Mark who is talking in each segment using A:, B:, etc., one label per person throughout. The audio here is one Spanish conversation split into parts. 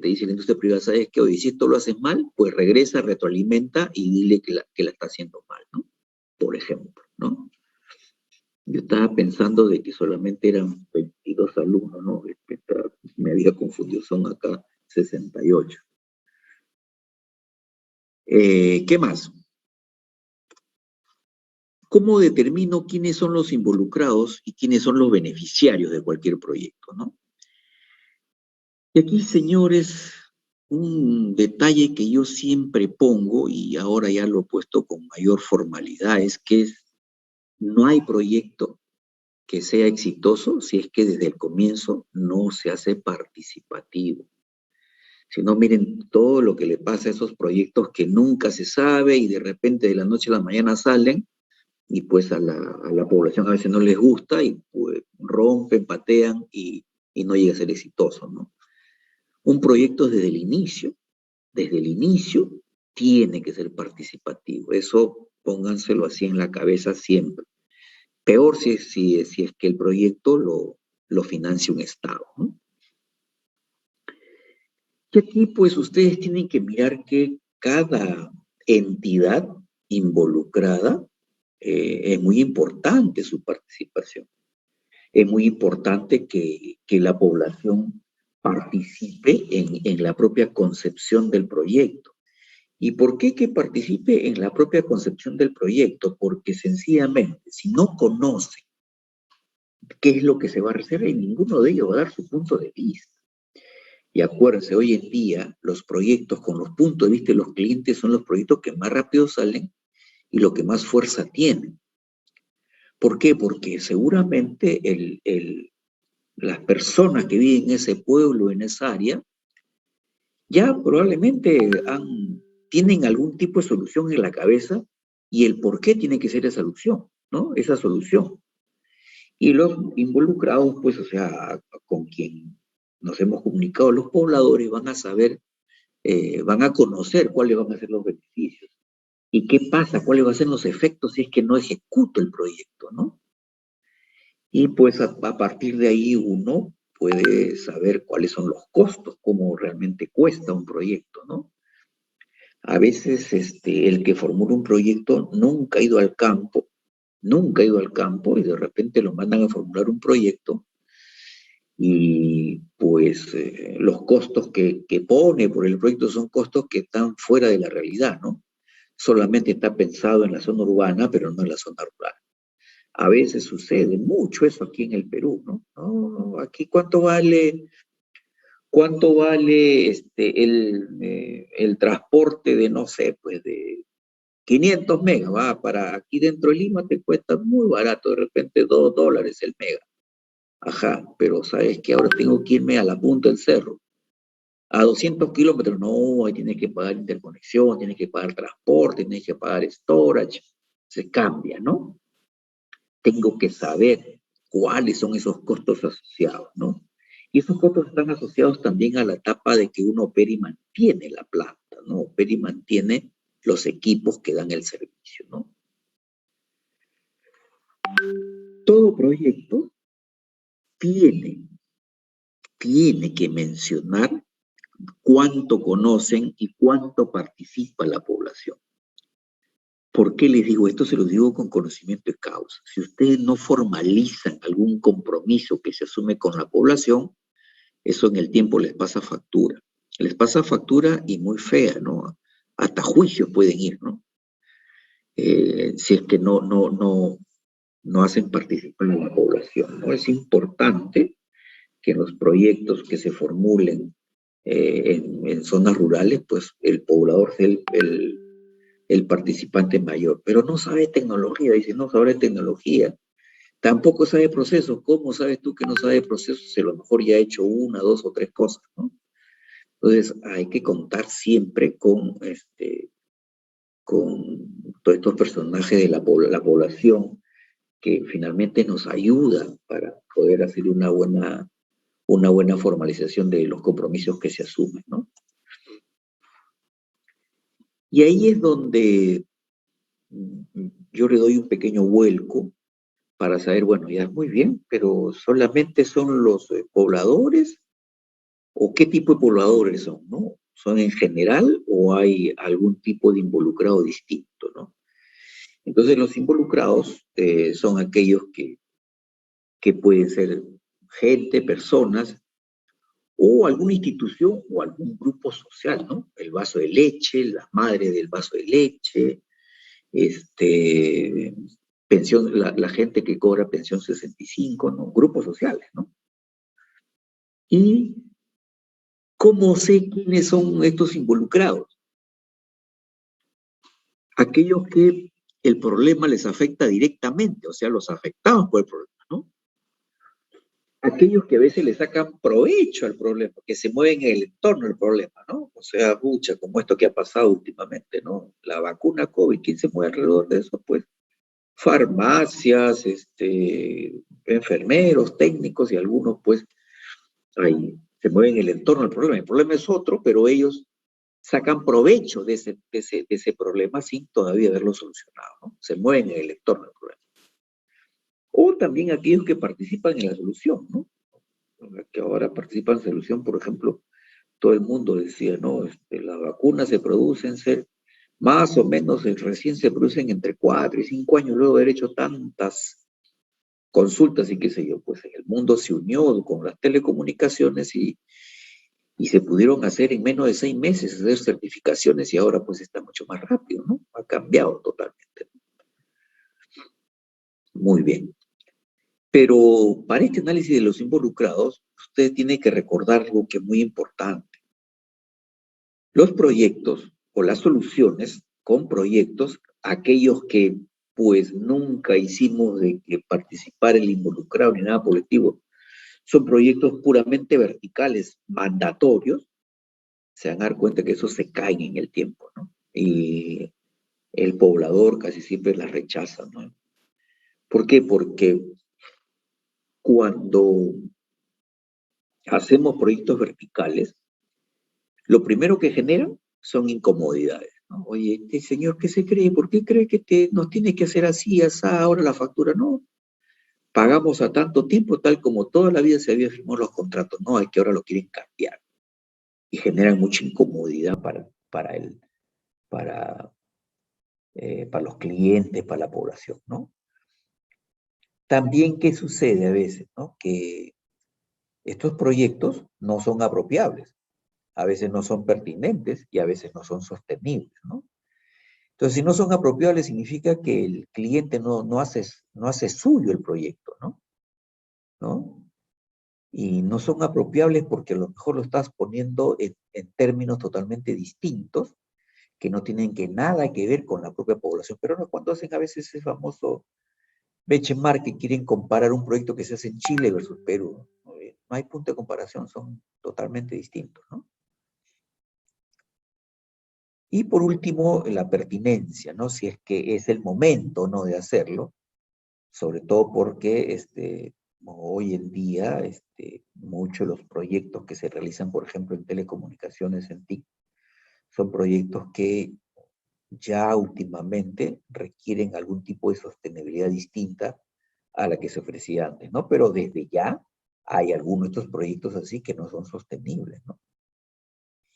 A: te dice la industria privada, ¿sabes qué? Oye, si esto lo haces mal, pues regresa, retroalimenta y dile que la está haciendo mal, ¿no? Por ejemplo, ¿no? Yo estaba pensando de que solamente eran 22 alumnos, ¿no? Me había confundido, son acá 68. ¿Qué más? ¿Cómo determino quiénes son los involucrados y quiénes son los beneficiarios de cualquier proyecto, ¿no? Y aquí, señores, un detalle que yo siempre pongo, y ahora ya lo he puesto con mayor formalidad, es que no hay proyecto que sea exitoso si es que desde el comienzo no se hace participativo. Si no, miren todo lo que le pasa a esos proyectos que nunca se sabe y de repente de la noche a la mañana salen y pues a la población a veces no les gusta y pues rompen, patean y no llega a ser exitoso, ¿no? Un proyecto desde el inicio, tiene que ser participativo. Eso pónganselo así en la cabeza siempre. Peor si es que el proyecto lo financia un Estado, ¿no? Y aquí pues ustedes tienen que mirar que cada entidad involucrada es muy importante su participación. Es muy importante que la población participe en la propia concepción del proyecto. ¿Y por qué que participe en la propia concepción del proyecto? Porque sencillamente, si no conoce qué es lo que se va a hacer, y ninguno de ellos va a dar su punto de vista. Y acuérdense, hoy en día los proyectos con los puntos de vista de los clientes son los proyectos que más rápido salen y lo que más fuerza tienen. ¿Por qué? Porque seguramente las personas que viven en ese pueblo, en esa área, ya probablemente tienen algún tipo de solución en la cabeza y el por qué tiene que ser esa solución, ¿no? Esa solución. Y los involucrados, pues, o sea, con quien nos hemos comunicado, los pobladores van a saber, van a conocer cuáles van a ser los beneficios y qué pasa, cuáles van a ser los efectos si es que no ejecuto el proyecto, ¿no? Y pues a partir de ahí uno puede saber cuáles son los costos, cómo realmente cuesta un proyecto, ¿no? A veces el que formula un proyecto nunca ha ido al campo, nunca ha ido al campo y de repente lo mandan a formular un proyecto y pues los costos que pone por el proyecto son costos que están fuera de la realidad, ¿no? Solamente está pensado en la zona urbana, pero no en la zona rural. A veces sucede mucho eso aquí en el Perú, ¿no? No, aquí cuánto vale el transporte de, no sé, pues de 500 megas, va, para aquí dentro de Lima te cuesta muy barato, de repente $2 el mega. Ajá, pero sabes que ahora tengo que irme a la punta del cerro, a 200 kilómetros, no, ahí tienes que pagar interconexión, tienes que pagar transporte, tienes que pagar storage, se cambia, ¿no? Tengo que saber cuáles son esos costos asociados, ¿no? Y esos costos están asociados también a la etapa de que uno opera y mantiene la planta, ¿no? Opera y mantiene los equipos que dan el servicio, ¿no? Todo proyecto tiene, tiene que mencionar cuánto conocen y cuánto participa la población. ¿Por qué les digo esto? Se lo digo con conocimiento de causa. Si ustedes no formalizan algún compromiso que se asume con la población, eso en el tiempo les pasa factura. Les pasa factura y muy fea, ¿no? Hasta juicios pueden ir, ¿no? Si es que no hacen participar a la población, ¿no? Es importante que en los proyectos que se formulen en zonas rurales, pues el poblador sea el participante mayor, pero no sabe tecnología, dice, no sabe tecnología, tampoco sabe procesos. ¿Cómo sabes tú que no sabe procesos? Si a lo mejor ya ha hecho una, dos o tres cosas, ¿no? Entonces hay que contar siempre con todos estos personajes de la población que finalmente nos ayudan para poder hacer una buena formalización de los compromisos que se asumen, ¿no? Y ahí es donde yo le doy un pequeño vuelco para saber, bueno, ya muy bien, pero solamente son los pobladores ¿O qué tipo de pobladores son, no? ¿Son en general o hay algún tipo de involucrado distinto, no? Entonces los involucrados son aquellos que pueden ser gente, personas, o alguna institución o algún grupo social, ¿no? El vaso de leche, la madre del vaso de leche, este, pensión, la gente que cobra pensión 65, ¿no? Grupos sociales, ¿no? ¿Y cómo sé quiénes son estos involucrados? Aquellos que el problema les afecta directamente, o sea, los afectados por el problema, ¿no? Aquellos que a veces le sacan provecho al problema, que se mueven en el entorno del problema, ¿no? O sea, mucha, como esto que ha pasado últimamente, ¿no? La vacuna COVID, ¿quién se mueve alrededor de eso? Pues farmacias, enfermeros, técnicos y algunos, pues, ahí se mueven en el entorno del problema. El problema es otro, pero ellos sacan provecho de ese problema sin todavía haberlo solucionado, ¿no? Se mueven en el entorno del problema. O también aquellos que participan en la solución, ¿no? Que ahora participan en la solución, por ejemplo, todo el mundo decía, no, las vacunas se producen ser más o menos, recién se producen entre 4 y 5 años luego de haber hecho tantas consultas y qué sé yo, pues en el mundo se unió con las telecomunicaciones y se pudieron hacer en menos de 6 meses, hacer certificaciones y ahora pues está mucho más rápido, ¿no? Ha cambiado totalmente. Muy bien. Pero para este análisis de los involucrados, usted tiene que recordar algo que es muy importante. Los proyectos o las soluciones con proyectos, aquellos que pues nunca hicimos de que participar el involucrado ni nada colectivo, son proyectos puramente verticales, mandatorios, se van a dar cuenta que esos se caen en el tiempo, ¿no? Y el poblador casi siempre las rechaza, ¿no? ¿Por qué? Porque cuando hacemos proyectos verticales, lo primero que generan son incomodidades, ¿no? Oye, este señor, ¿qué se cree? ¿Por qué cree que nos tiene que hacer así, así, ahora la factura? No, pagamos a tanto tiempo, tal como toda la vida se había firmado los contratos, no, es que ahora lo quieren cambiar y generan mucha incomodidad para, para los clientes, para la población, ¿no? También, ¿qué sucede a veces, no? Que estos proyectos no son apropiables, a veces no son pertinentes y a veces no son sostenibles, ¿no? Entonces, si no son apropiables, significa que el cliente no hace suyo el proyecto, ¿no? ¿No? Y no son apropiables porque a lo mejor lo estás poniendo en términos totalmente distintos que no tienen nada que ver con la propia población. Pero no, cuando hacen a veces ese famoso benchmark que quieren comparar un proyecto que se hace en Chile versus Perú, ¿no? No hay punto de comparación, son totalmente distintos, ¿no? Y por último, la pertinencia, ¿no? Si es que es el momento, ¿no? De hacerlo, sobre todo porque hoy en día muchos de los proyectos que se realizan, por ejemplo, en telecomunicaciones, en TIC, son proyectos que ya últimamente requieren algún tipo de sostenibilidad distinta a la que se ofrecía antes, ¿no? Pero desde ya hay algunos de estos proyectos así que no son sostenibles, ¿no?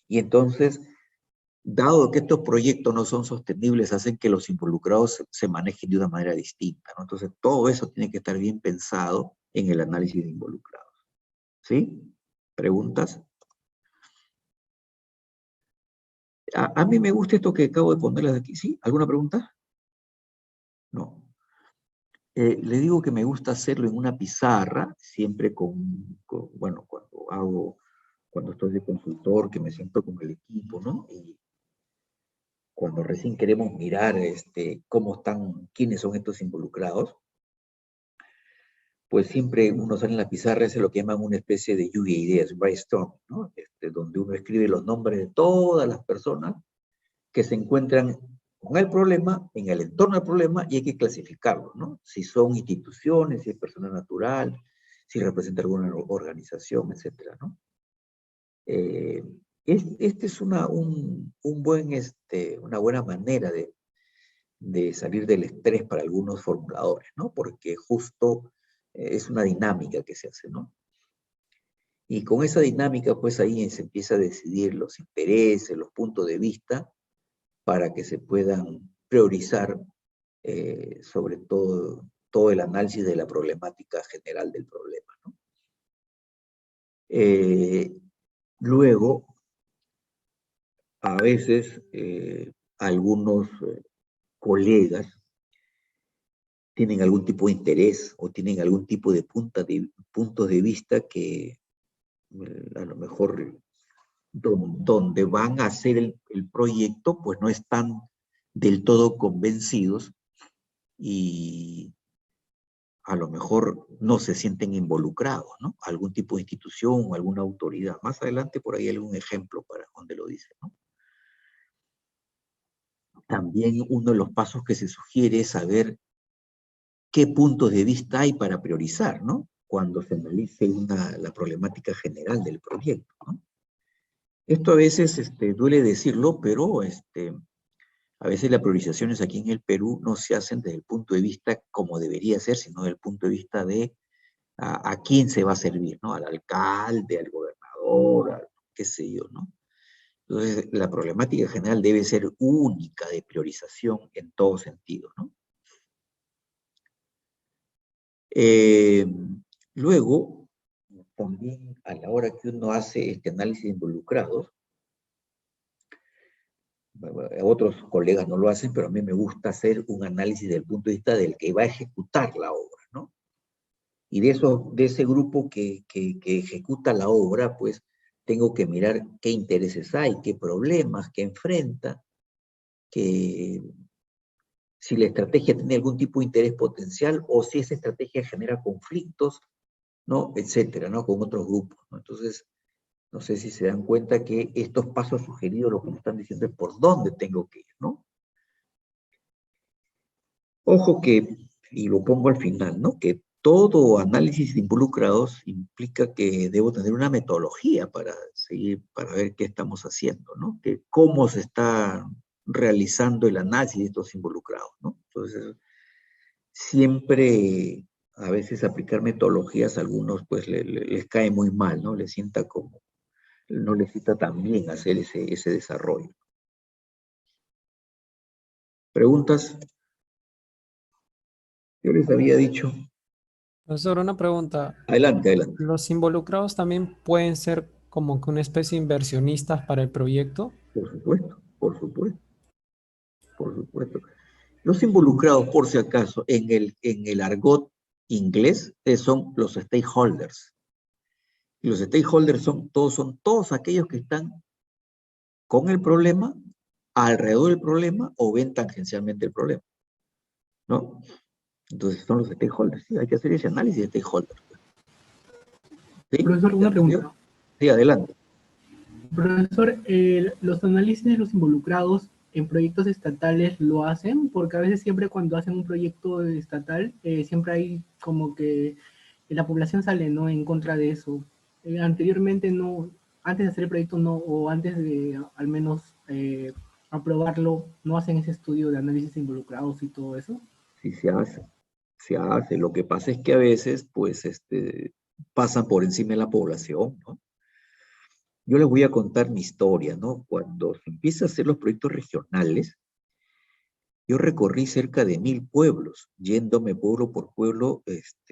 A: Y entonces, dado que estos proyectos no son sostenibles, hacen que los involucrados se manejen de una manera distinta, ¿no? Entonces, todo eso tiene que estar bien pensado en el análisis de involucrados. ¿Sí? ¿Preguntas? A mí me gusta esto que acabo de ponerles aquí. ¿Sí? ¿Alguna pregunta? No. Le digo que me gusta hacerlo en una pizarra, siempre bueno, cuando estoy de consultor, que me siento con el equipo, ¿no? Y cuando recién queremos mirar cómo están, quiénes son estos involucrados, pues siempre uno sale en la pizarra, es lo que llaman una especie de lluvia de ideas, brainstorming, ¿no? Donde uno escribe los nombres de todas las personas que se encuentran con el problema, en el entorno del problema, y hay que clasificarlo, ¿no? Si son instituciones, si es persona natural, si representa alguna organización, etcétera, ¿no? Eh, este es una buena manera de salir del estrés para algunos formuladores, ¿no? Porque justo es una dinámica que se hace, ¿no? Y con esa dinámica, pues ahí se empieza a decidir los intereses, los puntos de vista, para que se puedan priorizar sobre todo el análisis de la problemática general del problema, ¿no? Luego, a veces, algunos colegas tienen algún tipo de interés o tienen algún tipo de puntos de vista que a lo mejor donde van a hacer el proyecto, pues no están del todo convencidos y a lo mejor no se sienten involucrados, ¿no? Algún tipo de institución o alguna autoridad. Más adelante por ahí hay algún ejemplo para donde lo dice, ¿no? También uno de los pasos que se sugiere es saber qué puntos de vista hay para priorizar, ¿no? Cuando se analice la problemática general del proyecto, ¿no? Esto a veces duele decirlo, pero a veces las priorizaciones aquí en el Perú no se hacen desde el punto de vista como debería ser, sino desde el punto de vista de a quién se va a servir, ¿no? Al alcalde, al gobernador, qué sé yo, ¿no? Entonces, la problemática general debe ser única de priorización en todo sentido, ¿no? Eh, Luego, también a la hora que uno hace este análisis de involucrados, otros colegas no lo hacen, pero a mí me gusta hacer un análisis desde el punto de vista del que va a ejecutar la obra, ¿no? Y de ese grupo que ejecuta la obra, pues tengo que mirar qué intereses hay, qué problemas, qué enfrenta, que, si la estrategia tiene algún tipo de interés potencial o si esa estrategia genera conflictos, ¿no? Etcétera, ¿no? Con otros grupos, ¿no? Entonces, no sé si se dan cuenta que estos pasos sugeridos lo que me están diciendo es por dónde tengo que ir, ¿no? Ojo que, y lo pongo al final, ¿no? Que todo análisis de involucrados implica que debo tener una metodología para seguir, para ver qué estamos haciendo, ¿no? Que cómo se está realizando el análisis de estos involucrados, ¿no? Entonces, siempre, a veces aplicar metodologías a algunos, pues les cae muy mal, ¿no? Les sienta como, no les sienta tan bien hacer ese desarrollo. ¿Preguntas? Yo les había dicho,
B: Profesor, una pregunta.
A: adelante, adelante.
B: ¿Los involucrados también pueden ser como que una especie de inversionistas para el proyecto?
A: Por supuesto, por supuesto, por supuesto. Los involucrados, por si acaso, en el argot inglés son los stakeholders. Y los stakeholders son todos aquellos que están con el problema, alrededor del problema o ven tangencialmente el problema, ¿no? Entonces son los stakeholders, sí, hay que hacer ese análisis de stakeholders. ¿Sí?
C: Profesor,
A: ¿Se
C: una
A: entendió?
C: pregunta.
A: Sí, adelante.
C: Profesor, los análisis de los involucrados en proyectos estatales lo hacen, porque a veces siempre cuando hacen un proyecto estatal, siempre hay como que la población sale, ¿no?, en contra de eso. Anteriormente no, antes de hacer el proyecto no, o antes de al menos aprobarlo, no hacen ese estudio de análisis de involucrados y todo eso.
A: Sí, se hace, se hace. Lo que pasa es que a veces, pues, pasan por encima de la población, ¿no? Yo les voy a contar mi historia, ¿no? Cuando se empieza a hacer los proyectos regionales, yo recorrí cerca de 1000 pueblos, yéndome pueblo por pueblo,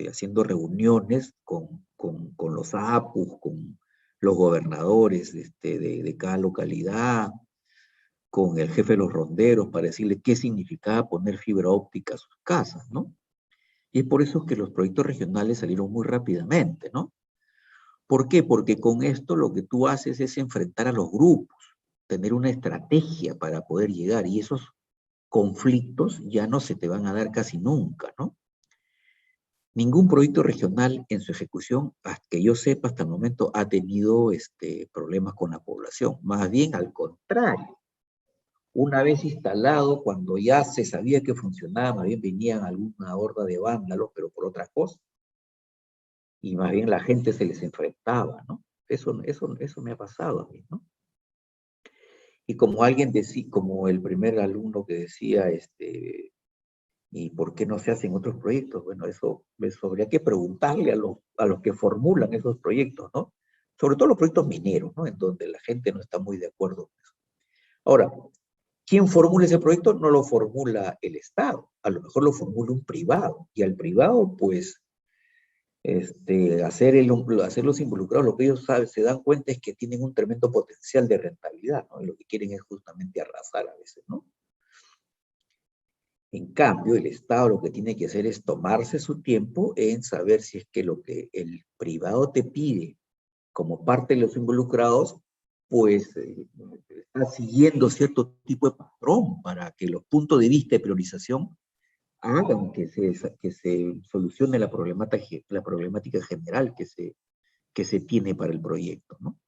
A: haciendo reuniones con los APUs, con los gobernadores de cada localidad, con el jefe de los ronderos, para decirle qué significaba poner fibra óptica a sus casas, ¿no? Y es por eso que los proyectos regionales salieron muy rápidamente, ¿no? ¿Por qué? Porque con esto lo que tú haces es enfrentar a los grupos, tener una estrategia para poder llegar, y esos conflictos ya no se te van a dar casi nunca, ¿no? Ningún proyecto regional en su ejecución, hasta que yo sepa hasta el momento, ha tenido problemas con la población. Más bien al contrario. Una vez instalado, cuando ya se sabía que funcionaba, más bien venían alguna horda de vándalos, pero por otra cosa. Y más bien la gente se les enfrentaba, ¿no? Eso me ha pasado a mí, ¿no? Y como alguien decía, como el primer alumno que decía, ¿y por qué no se hacen otros proyectos? Bueno, eso habría que preguntarle a los que formulan esos proyectos, ¿no? sobre todo los proyectos mineros, ¿no? En donde la gente no está muy de acuerdo con eso. Ahora, ¿quién formula ese proyecto? No lo formula el Estado, a lo mejor lo formula un privado, y al privado, pues, hacer los involucrados, lo que ellos se dan cuenta es que tienen un tremendo potencial de rentabilidad, ¿no? Y lo que quieren es justamente arrasar a veces, ¿no? En cambio, el Estado lo que tiene que hacer es tomarse su tiempo en saber si es que lo que el privado te pide como parte de los involucrados, pues está siguiendo cierto tipo de patrón para que los puntos de vista de priorización hagan que se solucione la problemática general que se tiene para el proyecto, ¿no?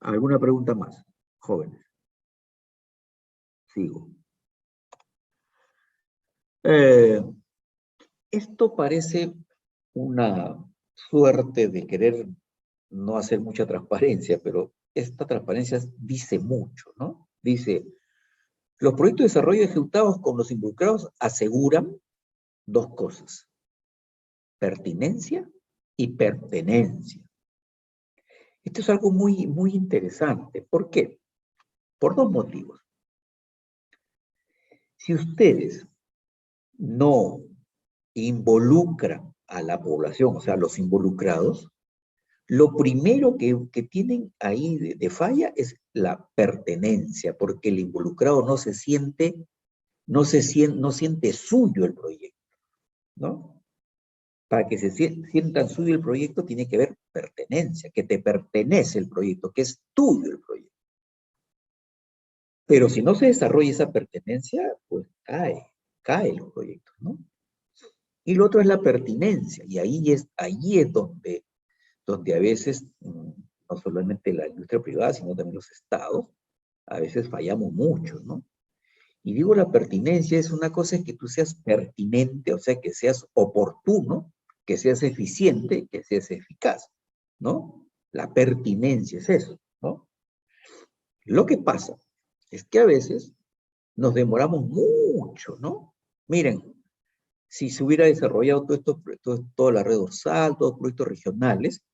A: ¿Alguna pregunta más, jóvenes? Sigo. Esto parece una suerte de querer no hacer mucha transparencia, pero esta transparencia dice mucho, ¿no? Dice, los proyectos de desarrollo ejecutados con los involucrados aseguran dos cosas: pertinencia y pertenencia. Esto es algo muy, muy interesante. ¿Por qué? Por dos motivos. Si ustedes no involucran a la población, o sea, los involucrados, lo primero que tienen ahí de falla es la pertenencia, porque el involucrado no siente suyo el proyecto, ¿no? Para que se sientan suyo el proyecto tiene que haber pertenencia, que te pertenece el proyecto, que es tuyo el proyecto. Pero si no se desarrolla esa pertenencia, pues cae el proyecto, ¿no? Y lo otro es la pertinencia, y allí es donde a veces, no solamente la industria privada, sino también los estados, a veces fallamos mucho, ¿no? Y digo, la pertinencia es una cosa que tú seas pertinente, o sea, que seas oportuno, que seas eficiente, que seas eficaz, ¿no? La pertinencia es eso, ¿no? Lo que pasa es que a veces nos demoramos mucho, ¿no? Miren, si se hubiera desarrollado toda la red dorsal, todos los proyectos regionales,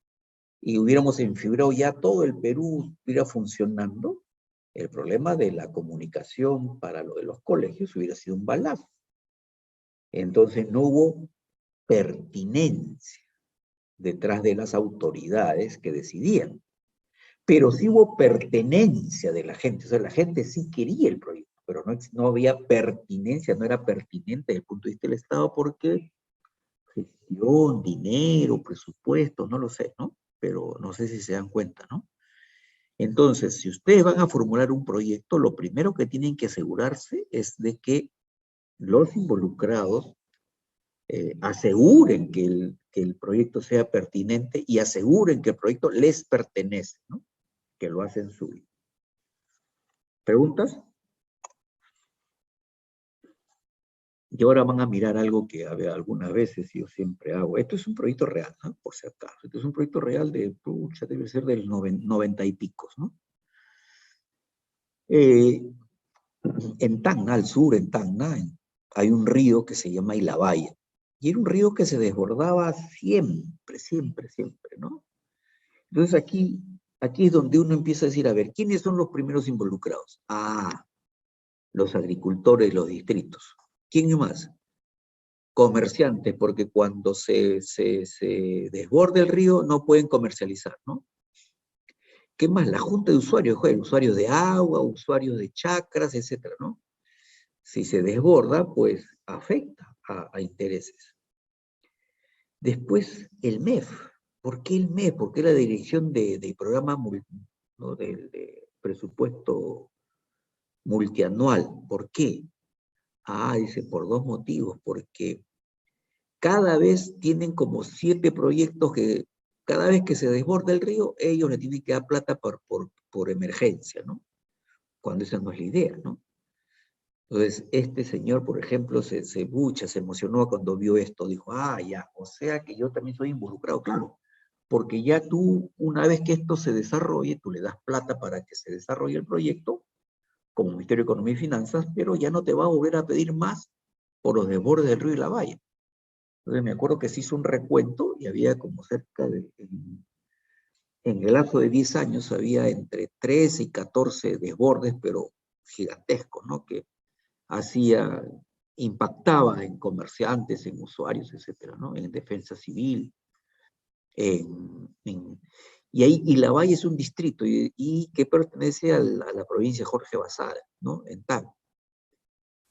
A: y hubiéramos enfibado ya todo el Perú, estuviera funcionando, el problema de la comunicación para lo de los colegios hubiera sido un balazo. Entonces no hubo pertinencia detrás de las autoridades que decidían, pero sí hubo pertenencia de la gente, o sea, la gente sí quería el proyecto, pero no había pertinencia, no era pertinente desde el punto de vista del Estado porque gestión, dinero, presupuesto, no lo sé, ¿no? Pero no sé si se dan cuenta, ¿no? Entonces, si ustedes van a formular un proyecto, lo primero que tienen que asegurarse es de que los involucrados aseguren que el proyecto sea pertinente y aseguren que el proyecto les pertenece, ¿no? Que lo hacen suyo. ¿Preguntas? Y ahora van a mirar algo que algunas veces yo siempre hago. Esto es un proyecto real, ¿no? Por si acaso. Esto es un proyecto real debe ser del 90 y picos, ¿no? En Tacna, al sur, en Tacna, hay un río que se llama Ilabaya. Y era un río que se desbordaba siempre, siempre, siempre, ¿no? Entonces aquí es donde uno empieza a decir, a ver, ¿quiénes son los primeros involucrados? Ah, los agricultores de los distritos. ¿Quién más? Comerciantes, porque cuando se desborda el río no pueden comercializar, ¿no? ¿Qué más? La junta de usuarios, usuarios de agua, usuarios de chacras, etcétera, ¿no? Si se desborda, pues afecta a intereses. Después, el MEF. ¿Por qué el MEF? ¿Por qué la dirección de programa, ¿no? de presupuesto multianual? ¿Por qué? Ah, dice, por dos motivos. Porque cada vez tienen como 7 proyectos que cada vez que se desborda el río, ellos le tienen que dar plata por emergencia, ¿no? Cuando esa no es la idea, ¿no? Entonces, este señor, por ejemplo, se emocionó cuando vio esto. Dijo, ah, ya, o sea que yo también soy involucrado, claro. Porque ya tú, una vez que esto se desarrolle, tú le das plata para que se desarrolle el proyecto, como Ministerio de Economía y Finanzas, pero ya no te va a volver a pedir más por los desbordes del río y la valla. Entonces me acuerdo que se hizo un recuento y había como cerca de, en el lapso de 10 años había entre 13 y 14 desbordes, pero gigantescos, ¿no? Que hacía, impactaba en comerciantes, en usuarios, etcétera, ¿no? En defensa civil, y Lavalle es un distrito y que pertenece a la provincia de Jorge Basadre, ¿no? En tal.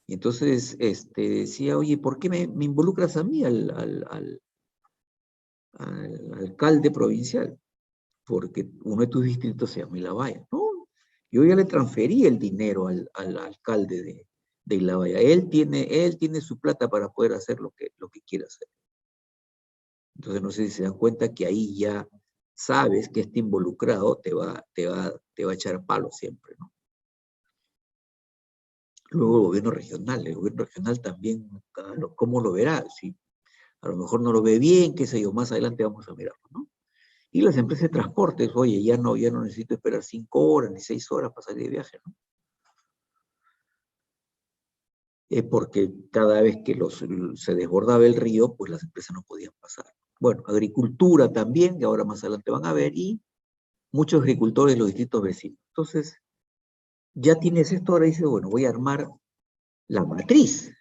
A: Y entonces decía, oye, ¿por qué me involucras a mí, al alcalde provincial? Porque uno de tus distritos se llama Lavalle. No, yo ya le transferí el dinero al alcalde de Lavalle. Él tiene su plata para poder hacer lo que quiera hacer. Entonces no sé si se dan cuenta que ahí ya sabes que este involucrado te va a echar palo siempre, ¿no? Luego el gobierno regional también, ¿cómo lo verá? Si a lo mejor no lo ve bien, qué sé yo, más adelante vamos a mirarlo, ¿no? Y las empresas de transportes, oye, ya no necesito esperar 5 horas ni 6 horas para salir de viaje, ¿no? Porque cada vez que se desbordaba el río, pues las empresas no podían pasar. Bueno, agricultura también, que ahora más adelante van a ver, y muchos agricultores de los distritos vecinos. Entonces, ya tienes esto, ahora dices, bueno, voy a armar la matriz,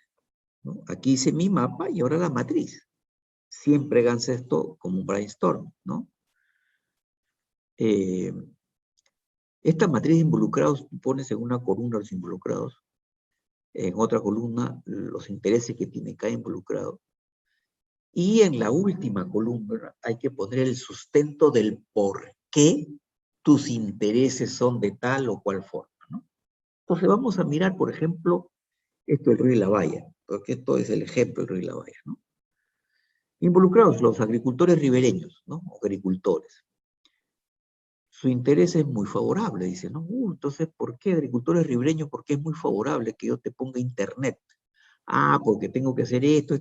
A: ¿no? Aquí hice mi mapa y ahora la matriz. Siempre haganse esto como un brainstorm, ¿no? Esta matriz de involucrados, tú pones en una columna los involucrados, en otra columna los intereses que tiene cada involucrado, y en la última columna hay que poner el sustento del por qué tus intereses son de tal o cual forma, ¿no? Entonces vamos a mirar, por ejemplo, esto del río y la Valla, porque esto es el ejemplo del río y la Valla, ¿no? Involucrados los agricultores ribereños, ¿no? O agricultores. Su interés es muy favorable, dice, ¿no? Entonces, ¿por qué agricultores ribereños? Porque es muy favorable que yo te ponga internet. Ah, porque tengo que hacer esto,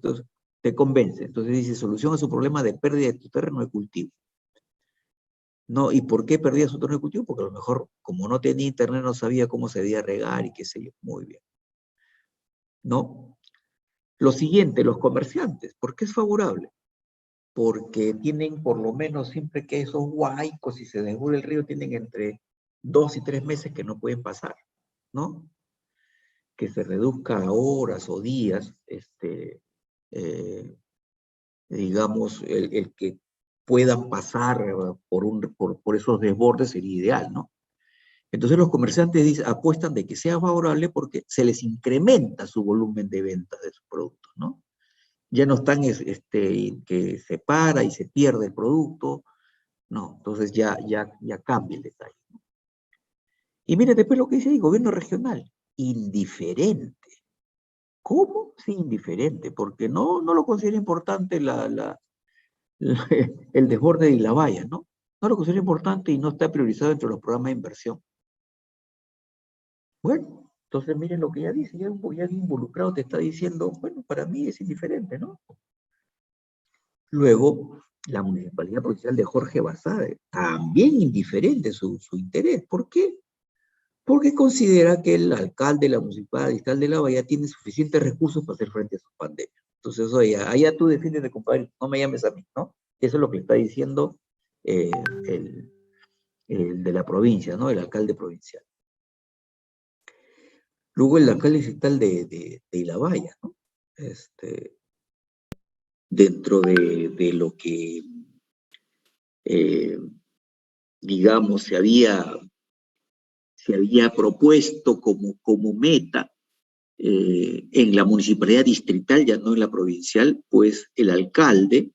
A: te convence. Entonces dice, solución a su problema de pérdida de tu terreno de cultivo. No, ¿y por qué perdía su terreno de cultivo? Porque a lo mejor, como no tenía internet, no sabía cómo se debía regar y qué sé yo. Muy bien. ¿No? Lo siguiente, los comerciantes. ¿Por qué es favorable? Porque tienen por lo menos siempre que esos huaicos, si se desborda el río, tienen entre 2 y 3 meses que no pueden pasar, ¿no? Que se reduzca a horas o días, digamos, el que puedan pasar por esos desbordes sería ideal, ¿no? Entonces los comerciantes apuestan de que sea favorable porque se les incrementa su volumen de ventas de sus productos, ¿no? Ya no están que se para y se pierde el producto, no, entonces ya cambia el detalle, ¿no? Y mire después lo que dice el gobierno regional, indiferente. ¿Cómo? Sí, indiferente, porque no lo considera importante el desborde de la valla, ¿no? No lo considera importante y no está priorizado entre los programas de inversión. Bueno, entonces miren lo que ya dice, ya alguien involucrado te está diciendo, bueno, para mí es indiferente, ¿no? Luego, la Municipalidad Provincial de Jorge Basadre, también indiferente su interés. ¿Por qué? Porque considera que el alcalde, la municipalidad distrital de La Bahía tiene suficientes recursos para hacer frente a su pandemia. Entonces, oye, allá tú defiéndete, compadre, no me llames a mí, ¿no? Eso es lo que está diciendo el de la provincia, ¿no? El alcalde provincial. Luego el alcalde distrital de La Bahía, ¿no? Dentro de lo que, digamos, se había propuesto como meta en la municipalidad distrital, ya no en la provincial, pues el alcalde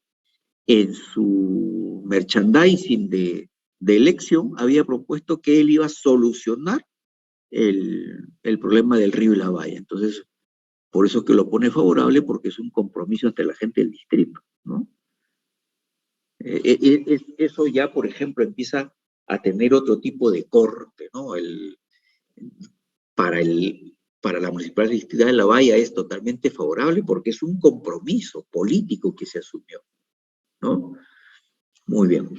A: en su merchandising de elección había propuesto que él iba a solucionar el problema del río y la valla. Entonces, por eso que lo pone favorable, porque es un compromiso entre la gente del distrito, ¿no? Eso ya, por ejemplo, empieza a tener otro tipo de corte, ¿no? Para la Municipalidad de La Bahía es totalmente favorable porque es un compromiso político que se asumió, ¿no? Muy bien.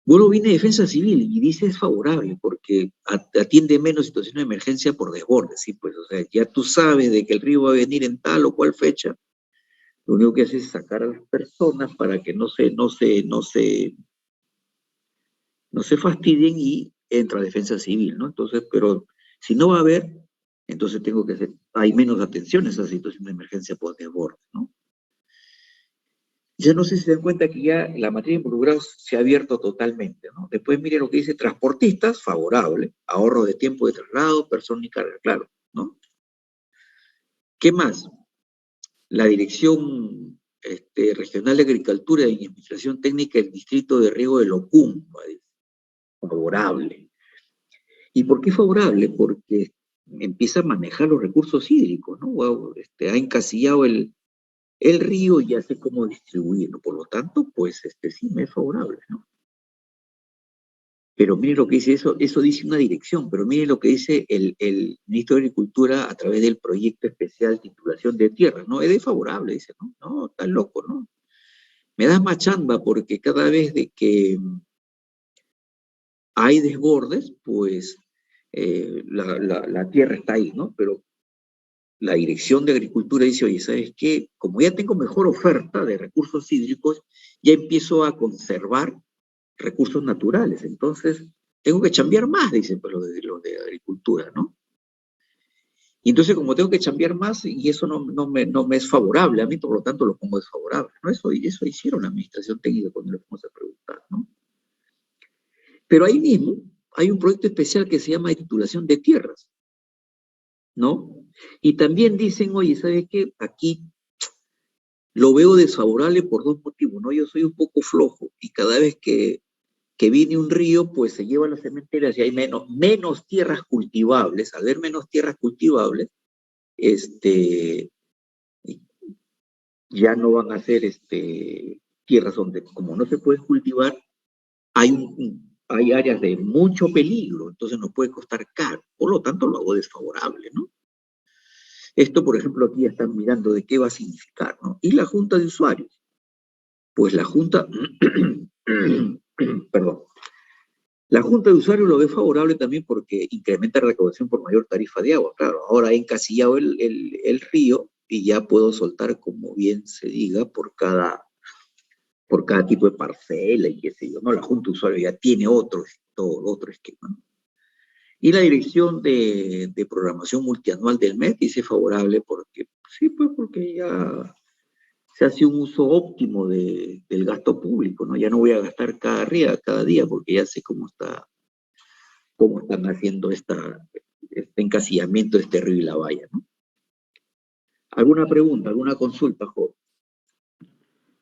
A: Luego viene Defensa Civil y dice es favorable porque atiende menos situaciones de emergencia por desborde, ¿sí? Pues, o sea, ya tú sabes de que el río va a venir en tal o cual fecha, Lo único que hace es sacar a las personas para que no se fastidien y entra defensa civil, ¿no? Entonces, pero si no va a haber, entonces hay menos atención a esa situación de emergencia por desborde, ¿no? Ya no sé si se dan cuenta que ya la materia de involucrados se ha abierto totalmente, ¿no? Después mire lo que dice transportistas, favorable, ahorro de tiempo de traslado, persona y carga, claro, ¿no? ¿Qué más? La Dirección Regional de Agricultura y Administración Técnica del Distrito de Riego de Locumba, favorable. ¿Y por qué favorable? Porque empieza a manejar los recursos hídricos, ¿no? Wow, ha encasillado el río y ya sé cómo distribuirlo. Por lo tanto, pues sí me es favorable, ¿no? Pero mire lo que dice eso dice una dirección, pero mire lo que dice el ministro de Agricultura a través del proyecto especial titulación de tierras, ¿no? Es desfavorable, dice, ¿no? No, está loco, ¿no? Me das más chamba porque cada vez de que hay desbordes, pues la tierra está ahí, ¿no? Pero la Dirección de Agricultura dice, oye, ¿sabes qué? Como ya tengo mejor oferta de recursos hídricos, ya empiezo a conservar recursos naturales. Entonces, tengo que chambear más, dicen pues, los de agricultura, ¿no? Y entonces, como tengo que chambear más, y eso no me es favorable a mí, por lo tanto lo pongo desfavorable, ¿no? Eso hicieron la administración técnica cuando le fuimos a preguntar, ¿no? Pero ahí mismo hay un proyecto especial que se llama de titulación de tierras, ¿no? Y también dicen, oye, ¿sabes qué? Aquí lo veo desfavorable por dos motivos, ¿no? Yo soy un poco flojo y cada vez que viene un río, pues se llevan las cementerias y hay menos tierras cultivables. Al haber menos tierras cultivables, ya no van a ser tierras donde, como no se puede cultivar, hay áreas de mucho peligro, entonces nos puede costar caro. Por lo tanto, lo hago desfavorable, ¿no? Esto, por ejemplo, aquí ya están mirando de qué va a significar, ¿no? Y la junta de usuarios. Pues la junta, perdón, la junta de usuarios lo ve favorable también porque incrementa la recaudación por mayor tarifa de agua. Claro, ahora he encasillado el río y ya puedo soltar, como bien se diga, por cada tipo de parcela y qué sé yo, ¿no? La junta de usuarios ya tiene otro esquema, ¿no? Y la dirección de programación multianual del MED dice favorable porque, sí, pues porque ya se hace un uso óptimo del gasto público, ¿no? Ya no voy a gastar cada día porque ya sé cómo están haciendo este encasillamiento de este río y la valla, ¿no? ¿Alguna pregunta, alguna consulta, joven?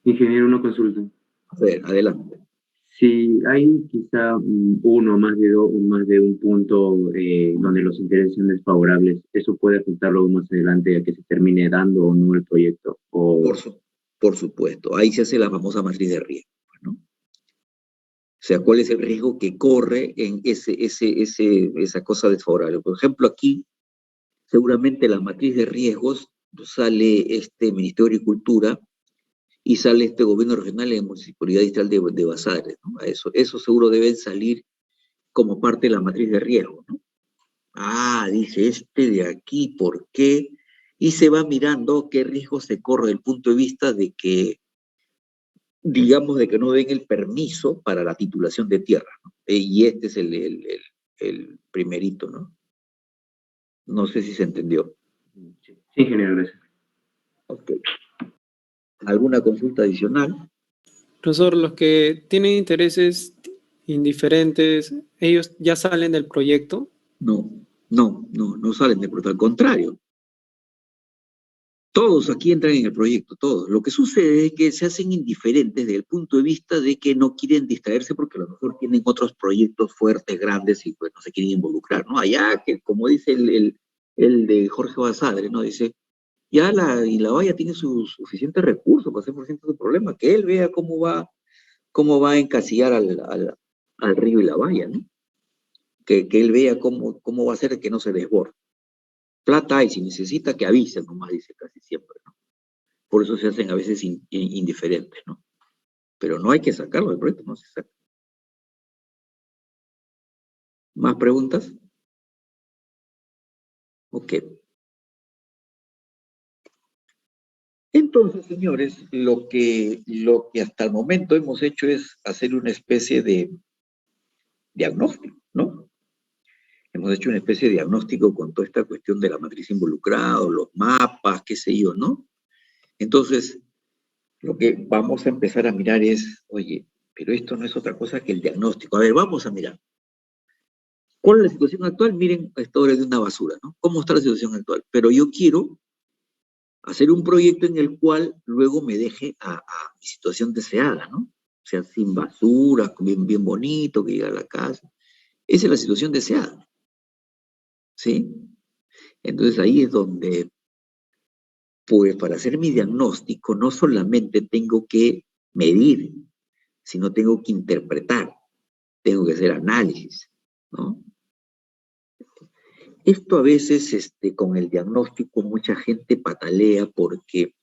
D: Ingeniero, una consulta.
A: A ver, adelante.
D: Si hay quizá uno más de un punto donde los intereses son desfavorables, ¿eso puede afectarlo más adelante a que se termine dando o no el proyecto? O...
A: Por supuesto, ahí se hace la famosa matriz de riesgo, ¿no? O sea, ¿cuál es el riesgo que corre en esa cosa desfavorable? Por ejemplo, aquí seguramente la matriz de riesgos sale este Ministerio de Agricultura y sale este gobierno regional y la municipalidad distrital de Basadre, ¿no? Eso seguro deben salir como parte de la matriz de riesgo, ¿no? Ah, dice este de aquí, ¿por qué? Y se va mirando qué riesgo se corre desde el punto de vista de que, digamos, de que no den el permiso para la titulación de tierra, ¿no? Y este es el primerito, ¿no? No sé si se entendió.
D: Sí, ingeniero, gracias.
A: Ok. ¿Alguna consulta adicional?
B: Profesor, los que tienen intereses indiferentes, ellos ya salen del proyecto.
A: No salen de proyecto, al contrario. Todos aquí entran en el proyecto, todos. Lo que sucede es que se hacen indiferentes desde el punto de vista de que no quieren distraerse porque a lo mejor tienen otros proyectos fuertes, grandes y pues no se quieren involucrar, ¿no? Allá, que como dice el de Jorge Basadre, ¿no? Dice, ya y la valla tiene sus suficientes recursos para hacer por ciento de problema, que él vea cómo va a encasillar al río y la valla, ¿no? Que él vea cómo va a hacer que no se desborde. Plata hay, si necesita que avise, nomás dice casi siempre, ¿no? Por eso se hacen a veces indiferentes, ¿no? Pero no hay que sacarlo del proyecto, no se saca. ¿Más preguntas? Ok. Entonces, señores, lo que hasta el momento hemos hecho es hacer una especie de diagnóstico, ¿no? Hemos hecho una especie de diagnóstico con toda esta cuestión de la matriz involucrada, los mapas, qué sé yo, ¿no? Entonces, lo que vamos a empezar a mirar es, oye, pero esto no es otra cosa que el diagnóstico. A ver, vamos a mirar. ¿Cuál es la situación actual? Miren, esto es de una basura, ¿no? ¿Cómo está la situación actual? Pero yo quiero hacer un proyecto en el cual luego me deje a mi situación deseada, ¿no? O sea, sin basura, bien, bien bonito, que llegue a la casa. Esa es la situación deseada, ¿sí? Entonces ahí es donde, pues para hacer mi diagnóstico, no solamente tengo que medir, sino tengo que interpretar, tengo que hacer análisis, ¿no? Esto a veces, con el diagnóstico, mucha gente patalea porque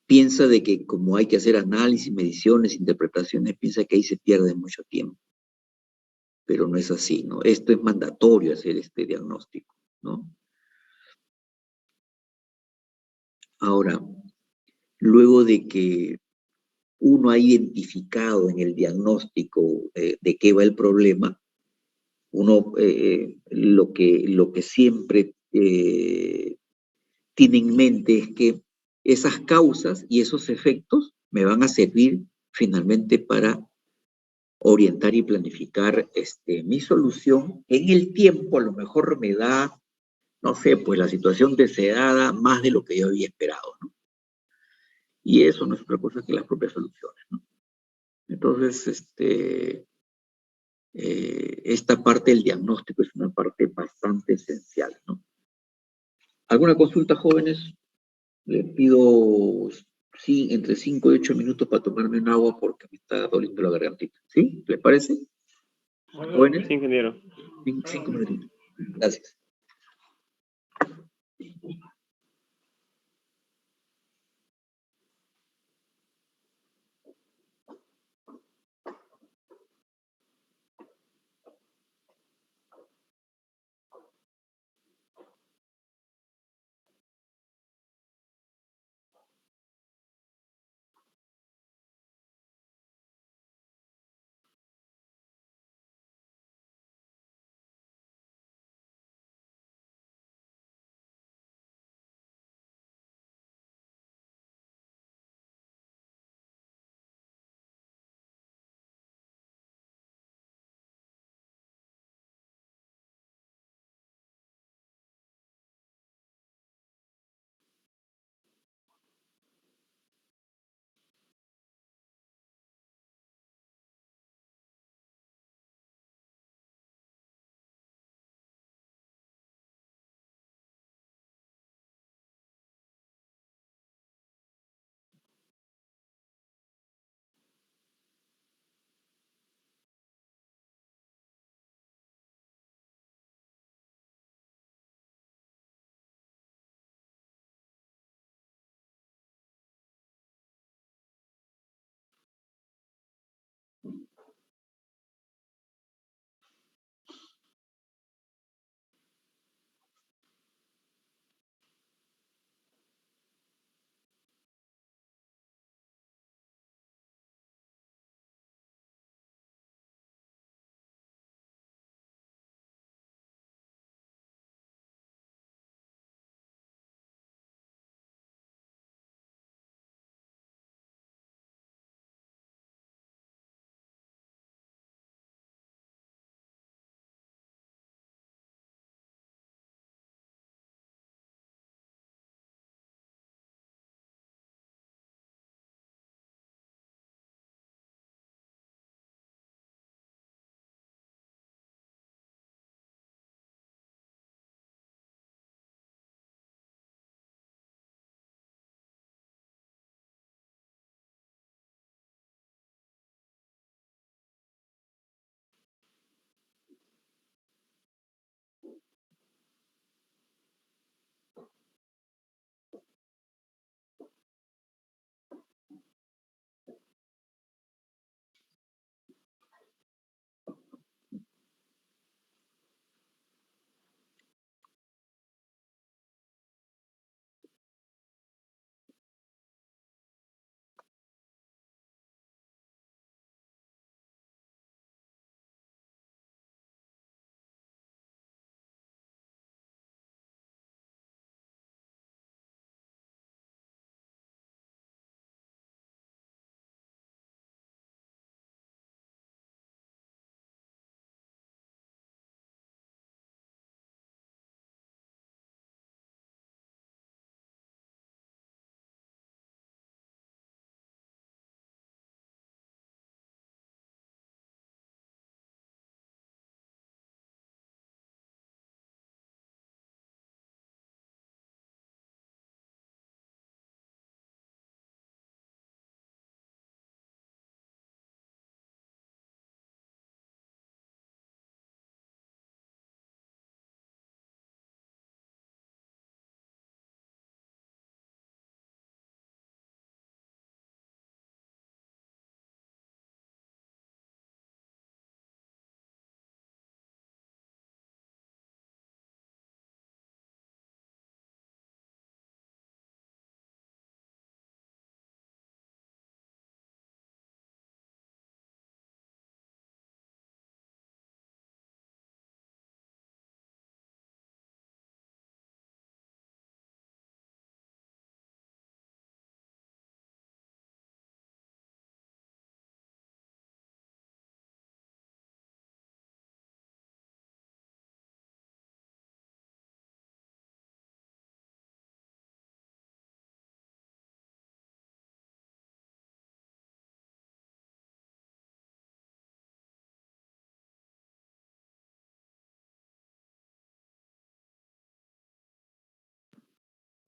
A: piensa de que como hay que hacer análisis, mediciones, interpretaciones, piensa que ahí se pierde mucho tiempo. Pero no es así, ¿no? Esto es mandatorio hacer este diagnóstico, ¿no? Ahora, luego de que uno ha identificado en el diagnóstico de qué va el problema, uno lo que siempre tiene en mente es que esas causas y esos efectos me van a servir finalmente para orientar y planificar mi solución en el tiempo. A lo mejor me da, no sé, pues la situación deseada más de lo que yo había esperado, ¿no? Y eso no es otra cosa que las propias soluciones, ¿no? Entonces, esta parte del diagnóstico es una parte bastante esencial, ¿no? ¿Alguna consulta, jóvenes? Le pido sí, entre 5 y 8 minutos para tomarme un agua porque me está doliendo la gargantita. ¿Sí? ¿Les parece? Jóvenes,
E: Sí, ingeniero.
A: 5 minutitos. Gracias.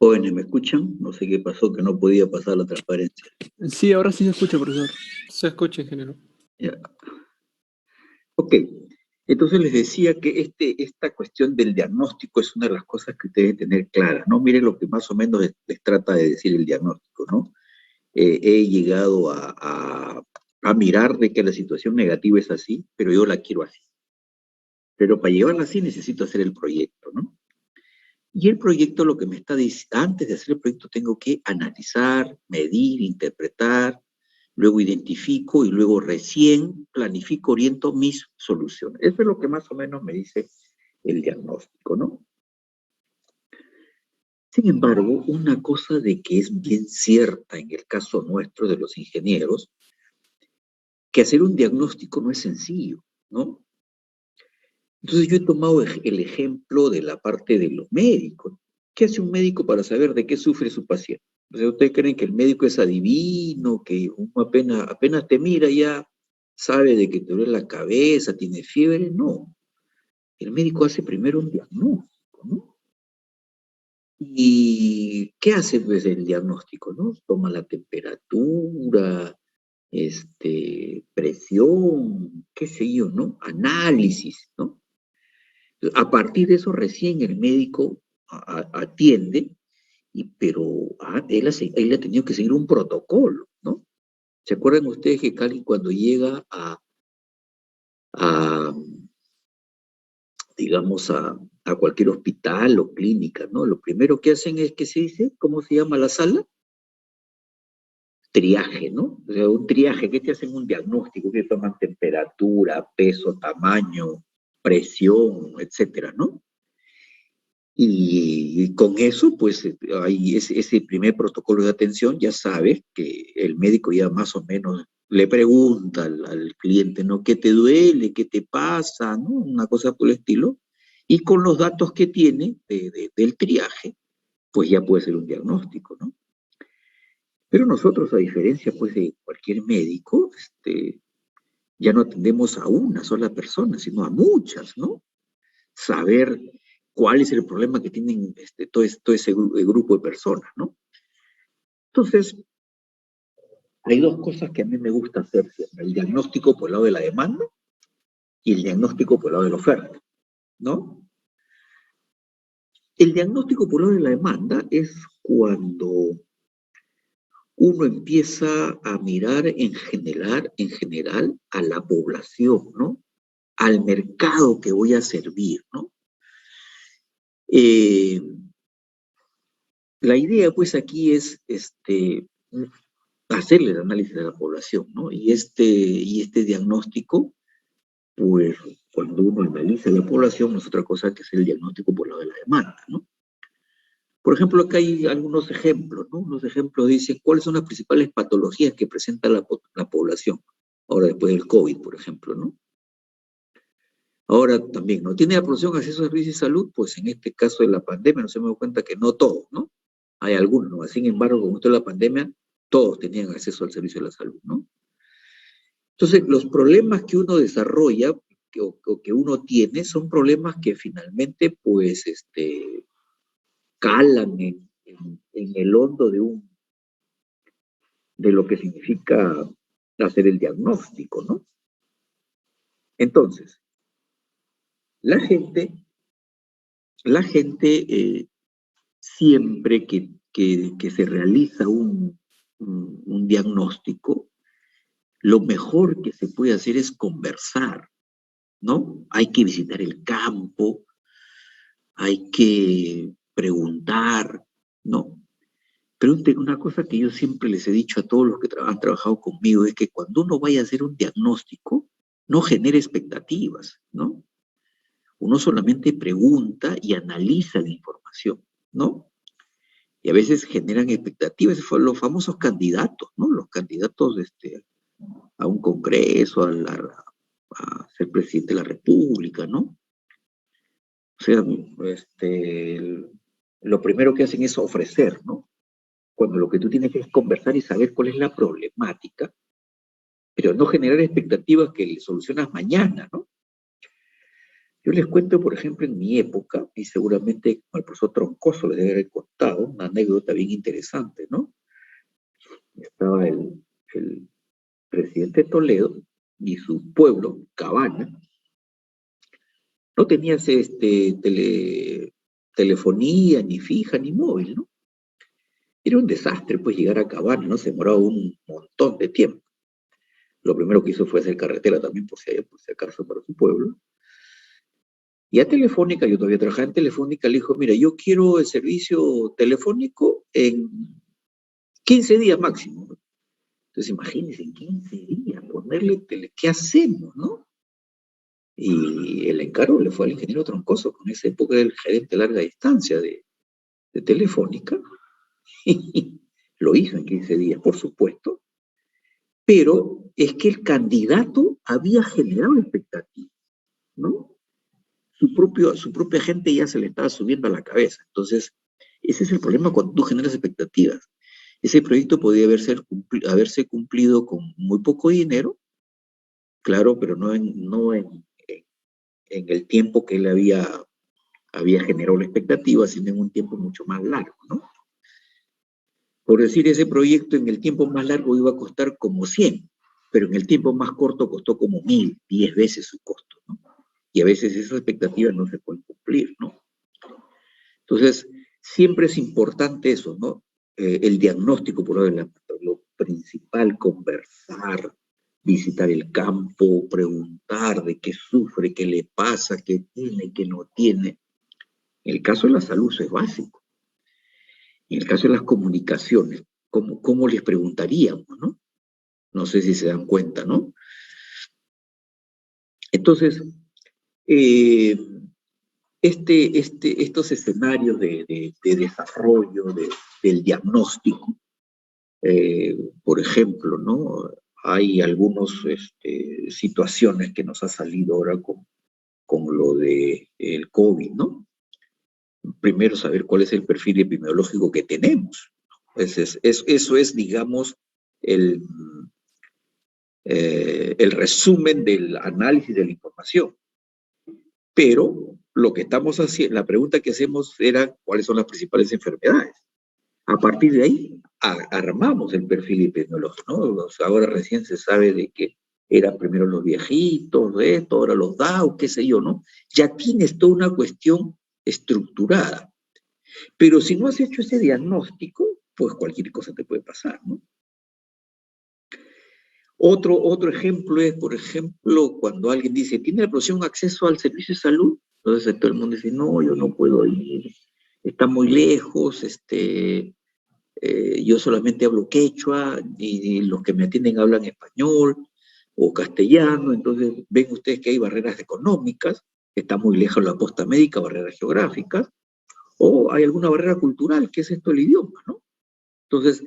A: Jóvenes, ¿me escuchan? No sé qué pasó, que no podía pasar la transparencia.
B: Sí, ahora sí se escucha, profesor. Se escucha, ingeniero.
A: Ya. Ok, entonces les decía que esta cuestión del diagnóstico es una de las cosas que ustedes deben tener claras, ¿no? Miren lo que más o menos les trata de decir el diagnóstico, ¿no? He llegado a mirar de que la situación negativa es así, pero yo la quiero así. Pero para llevarla así necesito hacer el proyecto, ¿no? Y el proyecto lo que me está diciendo, antes de hacer el proyecto tengo que analizar, medir, interpretar, luego identifico y luego recién planifico, oriento mis soluciones. Eso es lo que más o menos me dice el diagnóstico, ¿no? Sin embargo, una cosa de que es bien cierta en el caso nuestro de los ingenieros, que hacer un diagnóstico no es sencillo, ¿no? Entonces yo he tomado el ejemplo de la parte de los médicos. ¿Qué hace un médico para saber de qué sufre su paciente? O sea, ¿ustedes creen que el médico es adivino, que uno apenas te mira ya sabe de que te duele la cabeza, tiene fiebre? No. El médico hace primero un diagnóstico, ¿no? ¿Y qué hace pues el diagnóstico, no? Toma la temperatura, presión, qué sé yo, ¿no? Análisis, ¿no? A partir de eso recién el médico atiende, pero él ha tenido que seguir un protocolo, ¿no? ¿Se acuerdan ustedes que Cali cuando llega a digamos, a cualquier hospital o clínica, ¿no? Lo primero que hacen es que se dice, ¿cómo se llama la sala? Triaje, ¿no? O sea, un triaje, ¿qué te hacen? Un diagnóstico, que toman temperatura, peso, tamaño, presión, etcétera, ¿no? Y con eso, pues, hay ese primer protocolo de atención, ya sabes que el médico ya más o menos le pregunta al cliente, ¿no? ¿Qué te duele? ¿Qué te pasa? ¿No? Una cosa por el estilo. Y con los datos que tiene del triaje, pues ya puede ser un diagnóstico, ¿no? Pero nosotros, a diferencia, pues, de cualquier médico, ya no atendemos a una sola persona, sino a muchas, ¿no? Saber cuál es el problema que tienen todo ese grupo de personas, ¿no? Entonces, hay dos cosas que a mí me gusta hacer siempre, el diagnóstico por el lado de la demanda y el diagnóstico por el lado de la oferta, ¿no? El diagnóstico por el lado de la demanda es cuando uno empieza a mirar en general a la población, ¿no? Al mercado que voy a servir, ¿no? La idea, pues, aquí es hacerle el análisis de la población, ¿no? Y este diagnóstico, pues, cuando uno analiza la población, no es otra cosa que hacer el diagnóstico por lado de la demanda, ¿no? Por ejemplo, acá hay algunos ejemplos, ¿no? Los ejemplos dicen cuáles son las principales patologías que presenta la población, ahora después del COVID, por ejemplo, ¿no? Ahora también, ¿no? ¿Tiene la población acceso a servicios de salud? Pues en este caso de la pandemia nos hemos dado cuenta que no todos, ¿no? Hay algunos, ¿no? Sin embargo, como esto es la pandemia, todos tenían acceso al servicio de la salud, ¿no? Entonces, los problemas que uno desarrolla o que uno tiene son problemas que finalmente, pues, calan en el hondo de lo que significa hacer el diagnóstico, ¿no? Entonces, la gente siempre que se realiza un diagnóstico, lo mejor que se puede hacer es conversar, ¿no? Hay que visitar el campo, hay que preguntar, ¿no? Pero una cosa que yo siempre les he dicho a todos los que han trabajado conmigo es que cuando uno vaya a hacer un diagnóstico, no genere expectativas, ¿no? Uno solamente pregunta y analiza la información, ¿no? Y a veces generan expectativas, los famosos candidatos, ¿no? Los candidatos a un congreso, a ser presidente de la República, ¿no? O sea, lo primero que hacen es ofrecer, ¿no? Cuando lo que tú tienes que es conversar y saber cuál es la problemática, pero no generar expectativas que le solucionas mañana, ¿no? Yo les cuento, por ejemplo, en mi época, y seguramente al profesor Troncoso les debe haber contado, una anécdota bien interesante, ¿no? Estaba el presidente Toledo y su pueblo, Cabana, no tenía telefonía, ni fija, ni móvil, ¿no? Era un desastre, pues, llegar a Cabana, ¿no? Se demoraba un montón de tiempo. Lo primero que hizo fue hacer carretera también, por si acaso, para su pueblo. Y a Telefónica, yo todavía trabajaba en Telefónica, le dijo, mira, yo quiero el servicio telefónico en 15 días máximo, ¿no? Entonces, imagínense, en 15 días, ¿qué hacemos, no? Y el encargo le fue al ingeniero Troncoso, con esa época era el gerente de larga distancia de Telefónica, y lo hizo en 15 días, por supuesto, pero es que el candidato había generado expectativas, ¿no? Su propia gente ya se le estaba subiendo a la cabeza. Entonces, ese es el problema cuando tú generas expectativas. Ese proyecto podía haberse cumplido con muy poco dinero, claro, pero no en el tiempo que él había generado la expectativa, sino en un tiempo mucho más largo, ¿no? Por decir, ese proyecto en el tiempo más largo iba a costar como 100, pero en el tiempo más corto costó como 1000, 10 veces su costo, ¿no? Y a veces esas expectativas no se pueden cumplir, ¿no? Entonces, siempre es importante eso, ¿no? El diagnóstico, por lo principal, conversar, visitar el campo, preguntar de qué sufre, qué le pasa, qué tiene, qué no tiene. En el caso de la salud eso es básico. En el caso de las comunicaciones, ¿cómo les preguntaríamos, no? No sé si se dan cuenta, ¿no? Entonces, estos escenarios de desarrollo del diagnóstico, por ejemplo, ¿no? Hay algunas situaciones que nos ha salido ahora con lo del COVID, ¿no? Primero, saber cuál es el perfil epidemiológico que tenemos. Eso es, digamos, el resumen del análisis de la información. Pero lo que estamos haciendo, la pregunta que hacemos era cuáles son las principales enfermedades. A partir de ahí, armamos el perfil epidemiológico, ¿no? Ahora recién se sabe de que eran primero los viejitos, de esto, ahora los DAO, qué sé yo, ¿no? Ya tienes toda una cuestión estructurada. Pero si no has hecho ese diagnóstico, pues cualquier cosa te puede pasar, ¿no? Otro ejemplo es, por ejemplo, cuando alguien dice, ¿tiene la población acceso al servicio de salud? Entonces todo el mundo dice, no, yo no puedo ir, está muy lejos, yo solamente hablo quechua y los que me atienden hablan español o castellano, entonces ven ustedes que hay barreras económicas, está muy lejos la posta médica, barreras geográficas, o hay alguna barrera cultural, que es esto el idioma, ¿no? Entonces,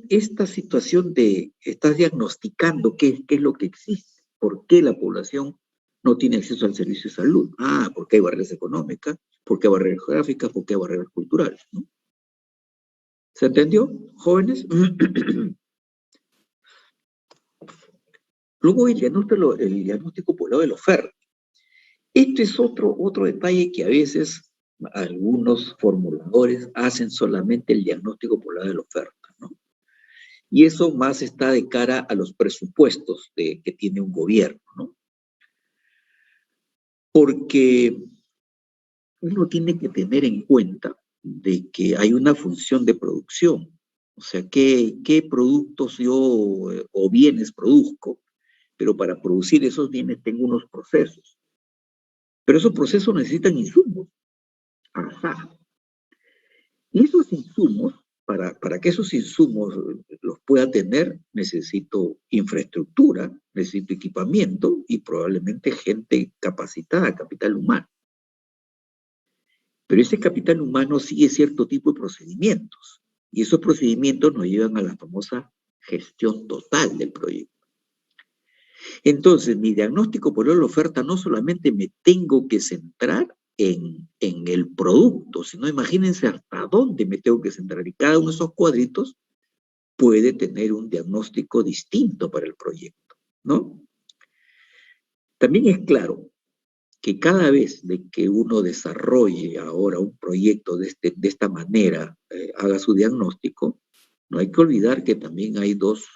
A: esta situación de, estás diagnosticando qué es lo que existe, por qué la población no tiene acceso al servicio de salud. Ah, porque hay barreras económicas, porque hay barreras geográficas, porque hay barreras culturales, ¿no? ¿Se entendió, jóvenes? Luego el diagnóstico poblado de la oferta. Este es otro detalle que a veces algunos formuladores hacen solamente el diagnóstico poblado de la oferta, ¿no? Y eso más está de cara a los presupuestos que tiene un gobierno, ¿no? Porque uno tiene que tener en cuenta de que hay una función de producción. O sea, ¿qué productos yo o bienes produzco? Pero para producir esos bienes tengo unos procesos. Pero esos procesos necesitan insumos. Ajá. Y esos insumos, para que esos insumos los pueda tener, necesito infraestructura, necesito equipamiento y probablemente gente capacitada, capital humano. Pero ese capital humano sigue cierto tipo de procedimientos. Y esos procedimientos nos llevan a la famosa gestión total del proyecto. Entonces, mi diagnóstico por la oferta no solamente me tengo que centrar en el producto, sino imagínense hasta dónde me tengo que centrar. Y cada uno de esos cuadritos puede tener un diagnóstico distinto para el proyecto, ¿no? También es claro que cada vez de que uno desarrolle ahora un proyecto de esta manera, haga su diagnóstico, no hay que olvidar que también hay dos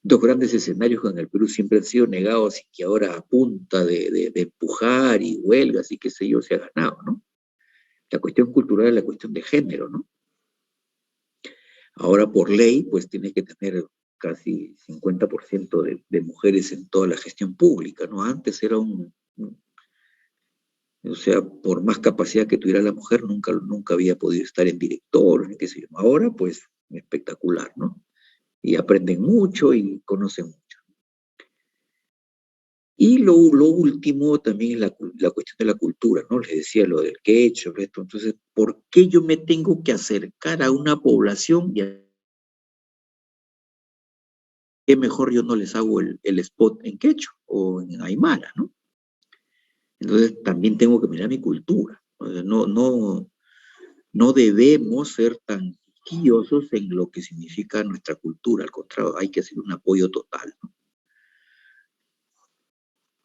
A: grandes escenarios que en el Perú siempre han sido negados y que ahora a punta de empujar y huelgas y qué sé yo se ha ganado, ¿no? La cuestión cultural es la cuestión de género, ¿no? Ahora por ley, pues tienes que tener casi 50% de mujeres en toda la gestión pública, ¿no? Antes era o sea, por más capacidad que tuviera la mujer, nunca había podido estar en director, ni qué sé yo. Ahora, pues, espectacular, ¿no? Y aprenden mucho y conocen mucho. Y lo último también es la cuestión de la cultura, ¿no? Les decía lo del quechua, esto. Entonces, ¿por qué yo me tengo que acercar a una población y qué mejor yo no les hago el spot en quechua o en aymara, ¿no? Entonces, también tengo que mirar mi cultura. No debemos ser tan quisquillosos en lo que significa nuestra cultura. Al contrario, hay que hacer un apoyo total, ¿no?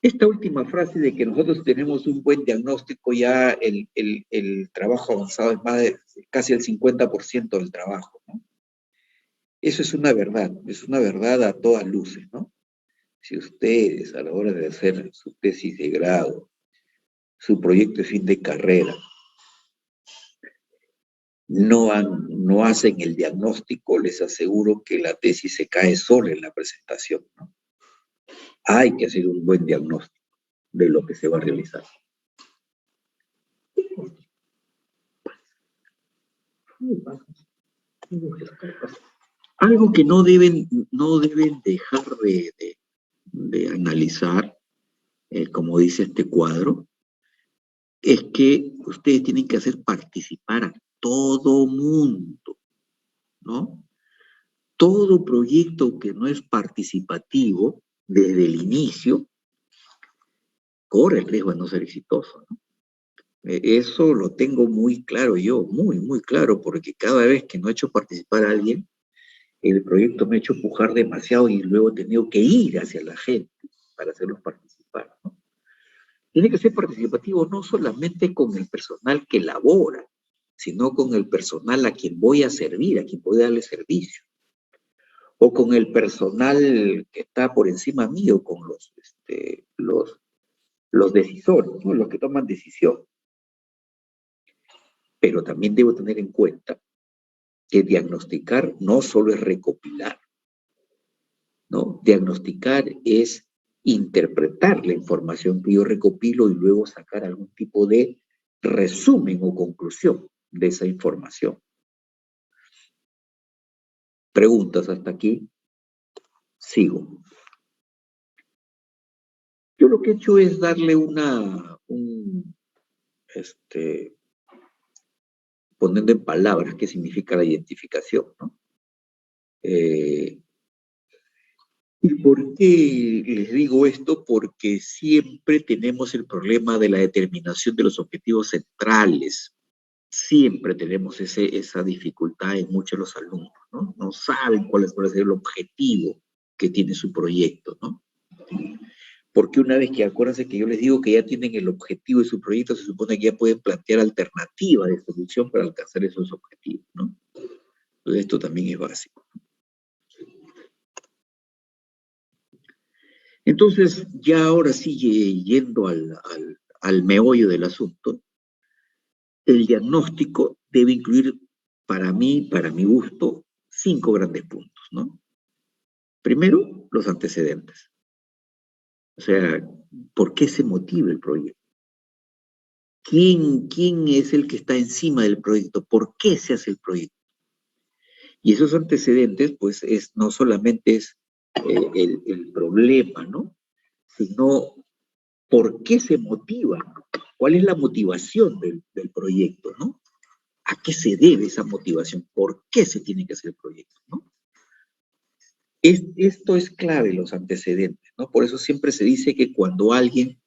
A: Esta última frase de que nosotros tenemos un buen diagnóstico, ya el trabajo avanzado es más de casi el 50% del trabajo, ¿no? Eso es una verdad a todas luces, ¿no? Si ustedes a la hora de hacer su tesis de grado, su proyecto de fin de carrera, no hacen el diagnóstico, les aseguro que la tesis se cae sola en la presentación, ¿no? Hay que hacer un buen diagnóstico de lo que se va a realizar. Algo que no deben dejar de analizar, como dice este cuadro, es que ustedes tienen que hacer participar a todo mundo, ¿no? Todo proyecto que no es participativo desde el inicio corre el riesgo de no ser exitoso, ¿no? Eso lo tengo muy claro yo, muy, muy claro, porque cada vez que no he hecho participar a alguien, el proyecto me ha hecho empujar demasiado y luego he tenido que ir hacia la gente para hacerlos participar, ¿no? Tiene que ser participativo no solamente con el personal que labora, sino con el personal a quien voy a servir, a quien voy a darle servicio, o con el personal que está por encima mío, con los decisores, ¿no? Los que toman decisión. Pero también debo tener en cuenta que diagnosticar no solo es recopilar, ¿no? Diagnosticar es interpretar la información que yo recopilo y luego sacar algún tipo de resumen o conclusión de esa información. ¿Preguntas hasta aquí? Sigo. Yo lo que he hecho es darle poniendo en palabras qué significa la identificación, ¿no? ¿Y por qué les digo esto? Porque siempre tenemos el problema de la determinación de los objetivos centrales. Siempre tenemos esa dificultad en muchos de los alumnos, ¿no? No saben cuál es el objetivo que tiene su proyecto, ¿no? Porque una vez que, acuérdense que yo les digo que ya tienen el objetivo de su proyecto, se supone que ya pueden plantear alternativas de solución para alcanzar esos objetivos, ¿no? Entonces esto también es básico. Entonces, ya ahora sí, yendo al meollo del asunto, el diagnóstico debe incluir, para mí, para mi gusto, 5 grandes puntos, ¿no? Primero, los antecedentes. O sea, ¿por qué se motiva el proyecto? ¿Quién es el que está encima del proyecto? ¿Por qué se hace el proyecto? Y esos antecedentes, pues, no solamente es el problema, ¿no? Sino por qué se motiva, cuál es la motivación del proyecto, ¿no? ¿A qué se debe esa motivación? ¿Por qué se tiene que hacer el proyecto, ¿no? Esto es clave, los antecedentes, ¿no? Por eso siempre se dice que cuando alguien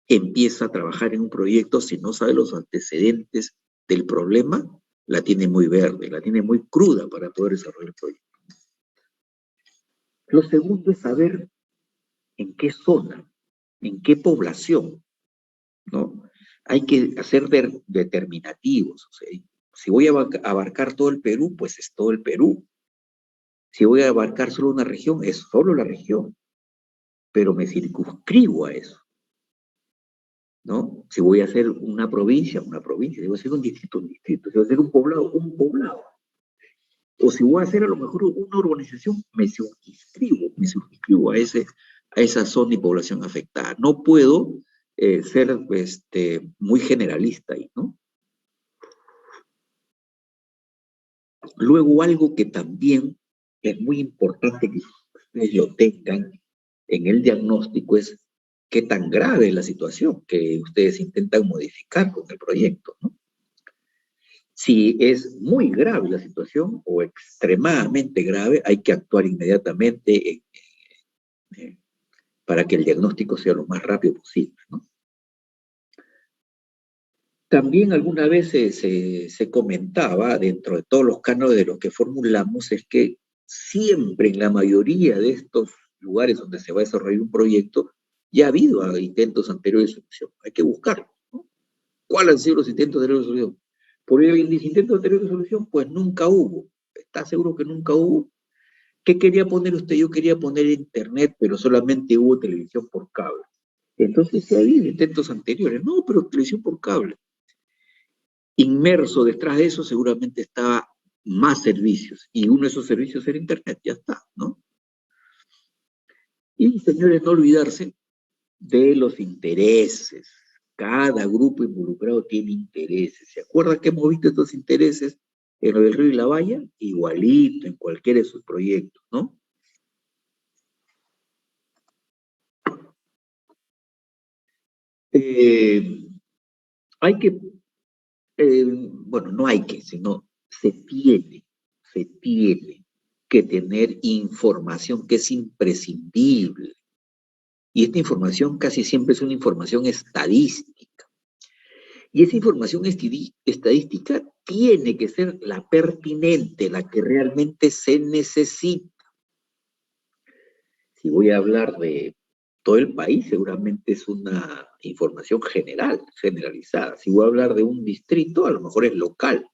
A: empieza a trabajar en un proyecto, si no sabe los antecedentes del problema, la tiene muy verde, la tiene muy cruda para poder desarrollar el proyecto. Lo segundo es saber ¿En qué zona? ¿En qué población? ¿No? Hay que hacer determinativos. O sea, si voy a abarcar todo el Perú, pues es todo el Perú. Si voy a abarcar solo una región, es solo la región. Pero me circunscribo a eso, ¿no? Si voy a hacer una provincia, una provincia. Si voy a hacer un distrito, un distrito. Si voy a hacer un poblado, un poblado. O si voy a hacer a lo mejor una urbanización, me circunscribo a esa zona y población afectada. No puedo ser muy generalista ahí, ¿no? Luego, algo que también es muy importante que ustedes lo tengan en el diagnóstico es qué tan grave es la situación que ustedes intentan modificar con el proyecto, ¿no? Si es muy grave la situación o extremadamente grave, hay que actuar inmediatamente para que el diagnóstico sea lo más rápido posible, ¿no? También alguna vez se comentaba, dentro de todos los cánones de los que formulamos, es que siempre en la mayoría de estos lugares donde se va a desarrollar un proyecto, ya ha habido intentos anteriores de solución. Hay que buscarlos, ¿no? ¿Cuáles han sido los intentos anteriores de solución? Por el intento anterior de solución, pues nunca hubo. ¿Está seguro que nunca hubo? ¿Qué quería poner usted? Yo quería poner internet, pero solamente hubo televisión por cable. Entonces, sí ha habido intentos anteriores. No, pero televisión por cable. Inmerso detrás de eso seguramente estaba más servicios, y uno de esos servicios era internet, ya está, ¿no? Y, señores, no olvidarse de los intereses. Cada grupo involucrado tiene intereses. ¿Se acuerdan que hemos visto estos intereses en lo del Río y la Valla? Igualito en cualquiera de sus proyectos, ¿no? Hay que, bueno, no hay que, sino se tiene que tener información que es imprescindible. Y esta información casi siempre es una información estadística. Y esa información estadística tiene que ser la pertinente, la que realmente se necesita. Si voy a hablar de todo el país, seguramente es una información generalizada. Si voy a hablar de un distrito, a lo mejor es local.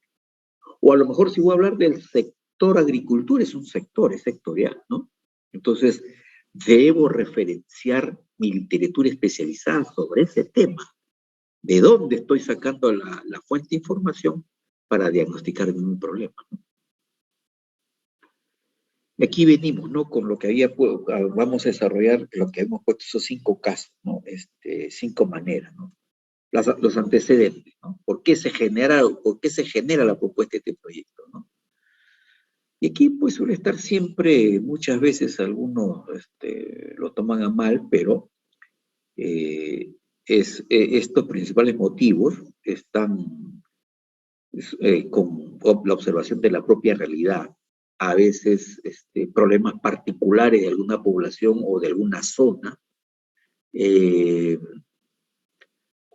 A: O a lo mejor si voy a hablar del sector agricultura, es un sector, es sectorial, ¿no? Entonces, debo referenciar mi literatura especializada sobre ese tema. ¿De dónde estoy sacando la fuente de información para diagnosticar un problema, ¿no? Y aquí venimos, ¿no? Con lo que vamos a desarrollar, lo que hemos puesto esos 5 casos, ¿no? 5 maneras, ¿no? Los antecedentes, ¿no? ¿Por qué se genera la propuesta de este proyecto, ¿no? Y aquí pues suele estar siempre, muchas veces algunos lo toman a mal, pero estos principales motivos están con la observación de la propia realidad. A veces problemas particulares de alguna población o de alguna zona,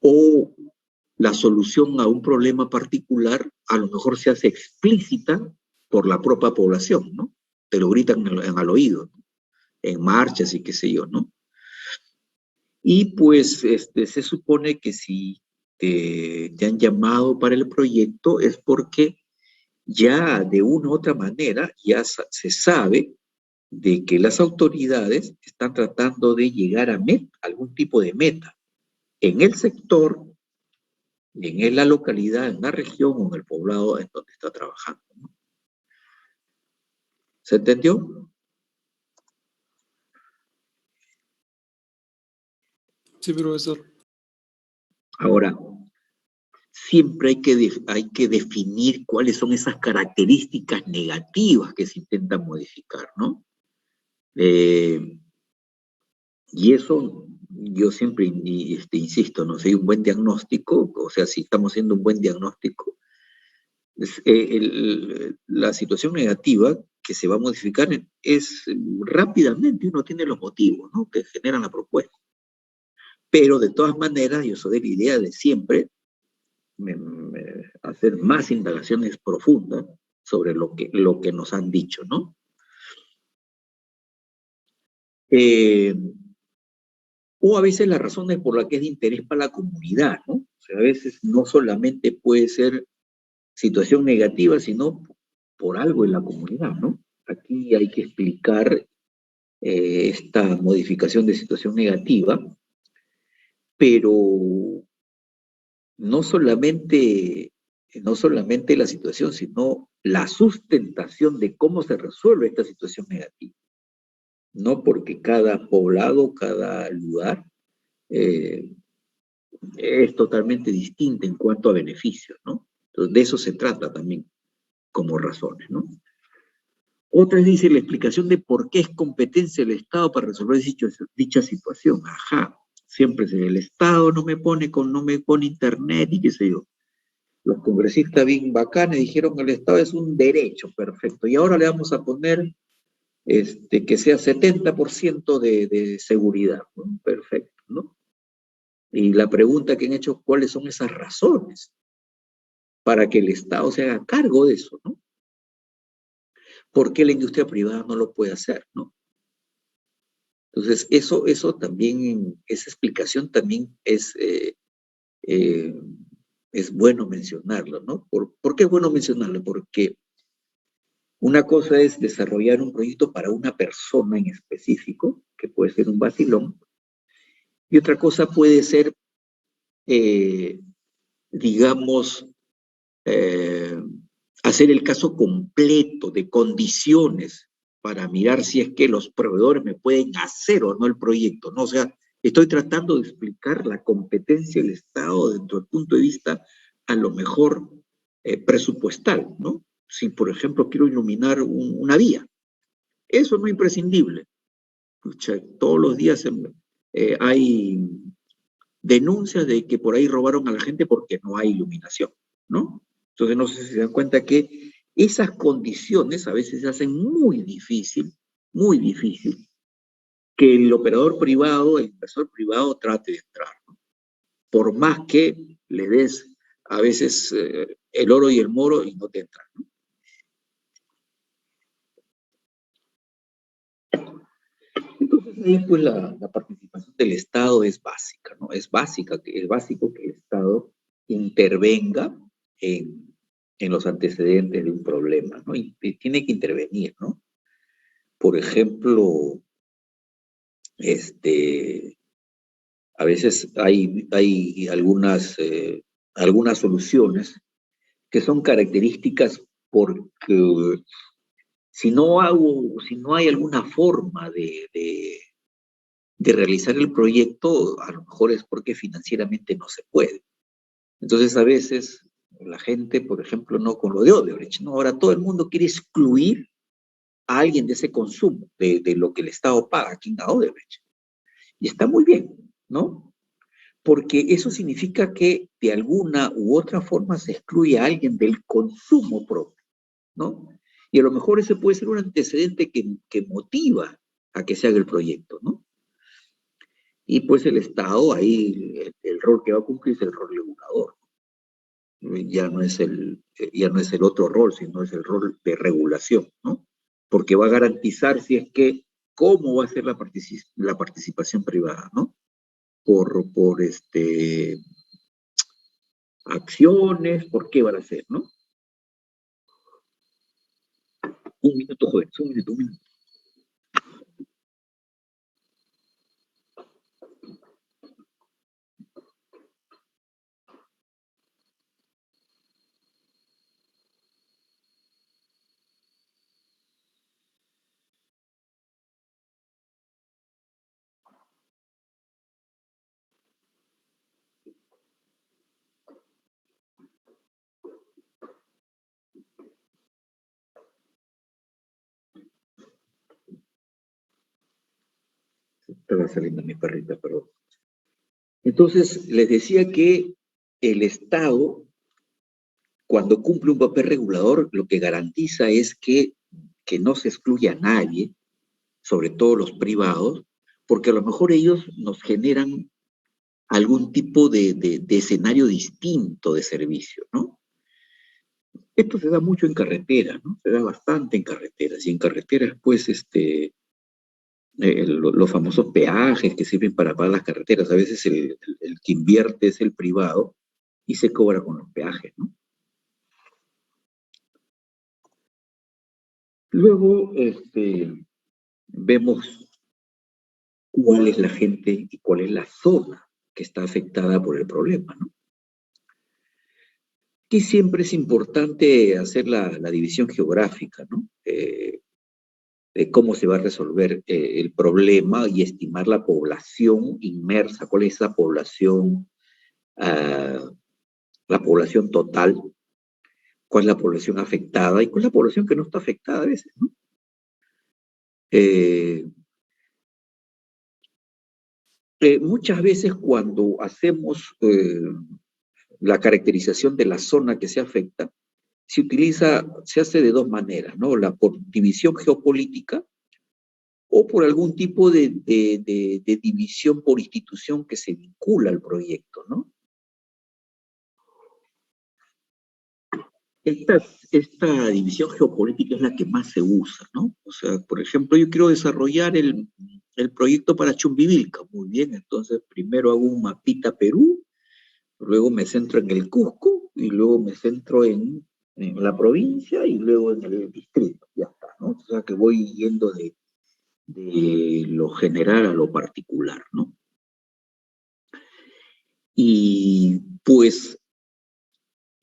A: o la solución a un problema particular a lo mejor se hace explícita por la propia población, ¿no? Te lo gritan al oído, ¿no? En marchas y qué sé yo, ¿no? Y pues se supone que si te han llamado para el proyecto es porque ya de una u otra manera ya se sabe de que las autoridades están tratando de llegar a algún tipo de meta en el sector, en la localidad, en la región o en el poblado en donde está trabajando, ¿no? ¿Se entendió?
B: Sí, profesor.
A: Ahora, siempre hay que definir cuáles son esas características negativas que se intentan modificar, ¿no? Y eso yo siempre insisto, ¿no? Si hay un buen diagnóstico, o sea, si estamos haciendo un buen diagnóstico, la situación negativa que se va a modificar es rápidamente, uno tiene los motivos, ¿no? Que generan la propuesta. Pero de todas maneras, yo soy de la idea de siempre hacer más indagaciones profundas sobre lo que nos han dicho, ¿no? O a veces las razones por las que es de interés para la comunidad, ¿no? O sea, a veces no solamente puede ser situación negativa, sino por algo en la comunidad, ¿no? Aquí hay que explicar esta modificación de situación negativa, pero no solamente la situación, sino la sustentación de cómo se resuelve esta situación negativa. No porque cada poblado, cada lugar es totalmente distinto en cuanto a beneficios, ¿no? Entonces, de eso se trata también como razones, ¿no? Otra dice la explicación de por qué es competencia del Estado para resolver dicha situación. Ajá, siempre es el Estado no me pone internet y qué sé yo. Los congresistas bien bacanes dijeron que el Estado es un derecho, perfecto. Y ahora le vamos a poner que sea 70% de seguridad, ¿no? Perfecto, ¿no? Y la pregunta que han hecho, ¿cuáles son esas razones para que el Estado se haga cargo de eso, ¿no? ¿Por qué la industria privada no lo puede hacer, ¿no? Entonces, eso también, esa explicación también es bueno mencionarlo, ¿no? ¿Por qué es bueno mencionarlo? Porque una cosa es desarrollar un proyecto para una persona en específico, que puede ser un vacilón, y otra cosa puede ser, digamos, hacer el caso completo de condiciones para mirar si es que los proveedores me pueden hacer o no el proyecto, ¿no? O sea, estoy tratando de explicar la competencia del Estado dentro del punto de vista, a lo mejor, presupuestal, ¿no? Si, por ejemplo, quiero iluminar una vía, eso no es imprescindible. Pucha, todos los días hay denuncias de que por ahí robaron a la gente porque no hay iluminación, ¿no? Entonces no sé si se dan cuenta que esas condiciones a veces se hacen muy difícil que el operador privado, el inversor privado trate de entrar, ¿no? Por más que le des a veces el oro y el moro y no te entran, ¿no? Entonces ahí pues la participación del Estado es básica, ¿no? Es básico que el Estado intervenga en los antecedentes de un problema, ¿no? Y tiene que intervenir, ¿no? Por ejemplo, a veces hay algunas soluciones que son características porque si no hay alguna forma de realizar el proyecto, a lo mejor es porque financieramente no se puede. Entonces, a veces la gente, por ejemplo, no con lo de Odebrecht, ¿no? Ahora todo el mundo quiere excluir a alguien de ese consumo, de lo que el Estado paga aquí en Odebrecht. Y está muy bien, ¿no? Porque eso significa que de alguna u otra forma se excluye a alguien del consumo propio, ¿no? Y a lo mejor ese puede ser un antecedente que motiva a que se haga el proyecto, ¿no? Y pues el Estado ahí, el rol que va a cumplir es el rol regulador. Ya no es el otro rol, sino es el rol de regulación, ¿no? Porque va a garantizar si es que, cómo va a ser la participación privada, ¿no? Por acciones, por qué van a ser, ¿no? Un minuto, joven, un minuto. Estaba saliendo mi perrita, perdón. Entonces, les decía que el Estado, cuando cumple un papel regulador, lo que garantiza es que no se excluya a nadie, sobre todo los privados, porque a lo mejor ellos nos generan algún tipo de escenario distinto de servicio, ¿no? Esto se da mucho en carreteras, ¿no? Se da bastante en carreteras, y en carreteras, pues, los famosos peajes que sirven para pagar las carreteras. A veces el que invierte es el privado y se cobra con los peajes, ¿no? Luego, vemos cuál es la gente y cuál es la zona que está afectada por el problema, ¿no? Aquí siempre es importante hacer la división geográfica, ¿no? De cómo se va a resolver el problema y estimar la población inmersa, cuál es la población total, cuál es la población afectada y cuál es la población que no está afectada a veces, ¿no? Muchas veces cuando hacemos la caracterización de la zona que se afecta, se hace de dos maneras, ¿no? Por división geopolítica o por algún tipo de división por institución que se vincula al proyecto, ¿no? Esta división geopolítica es la que más se usa, ¿no? O sea, por ejemplo, yo quiero desarrollar el proyecto para Chumbivilca. Muy bien, entonces primero hago un mapita Perú, luego me centro en el Cusco, y luego me centro en la provincia, y luego en el distrito. Ya está, ¿no? O sea, que voy yendo de lo general a lo particular, ¿no? Y pues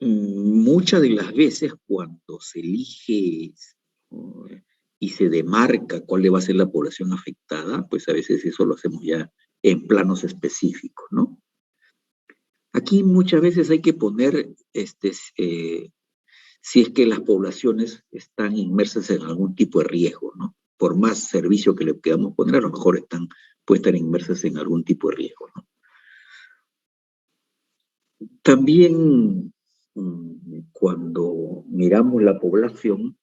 A: muchas de las veces cuando se elige y se demarca cuál va a ser la población afectada, pues a veces eso lo hacemos ya en planos específicos, ¿no? Aquí muchas veces hay que poner, si es que las poblaciones están inmersas en algún tipo de riesgo, ¿no? Por más servicio que le queramos poner, a lo mejor pueden estar inmersas en algún tipo de riesgo, ¿no? También cuando miramos la población,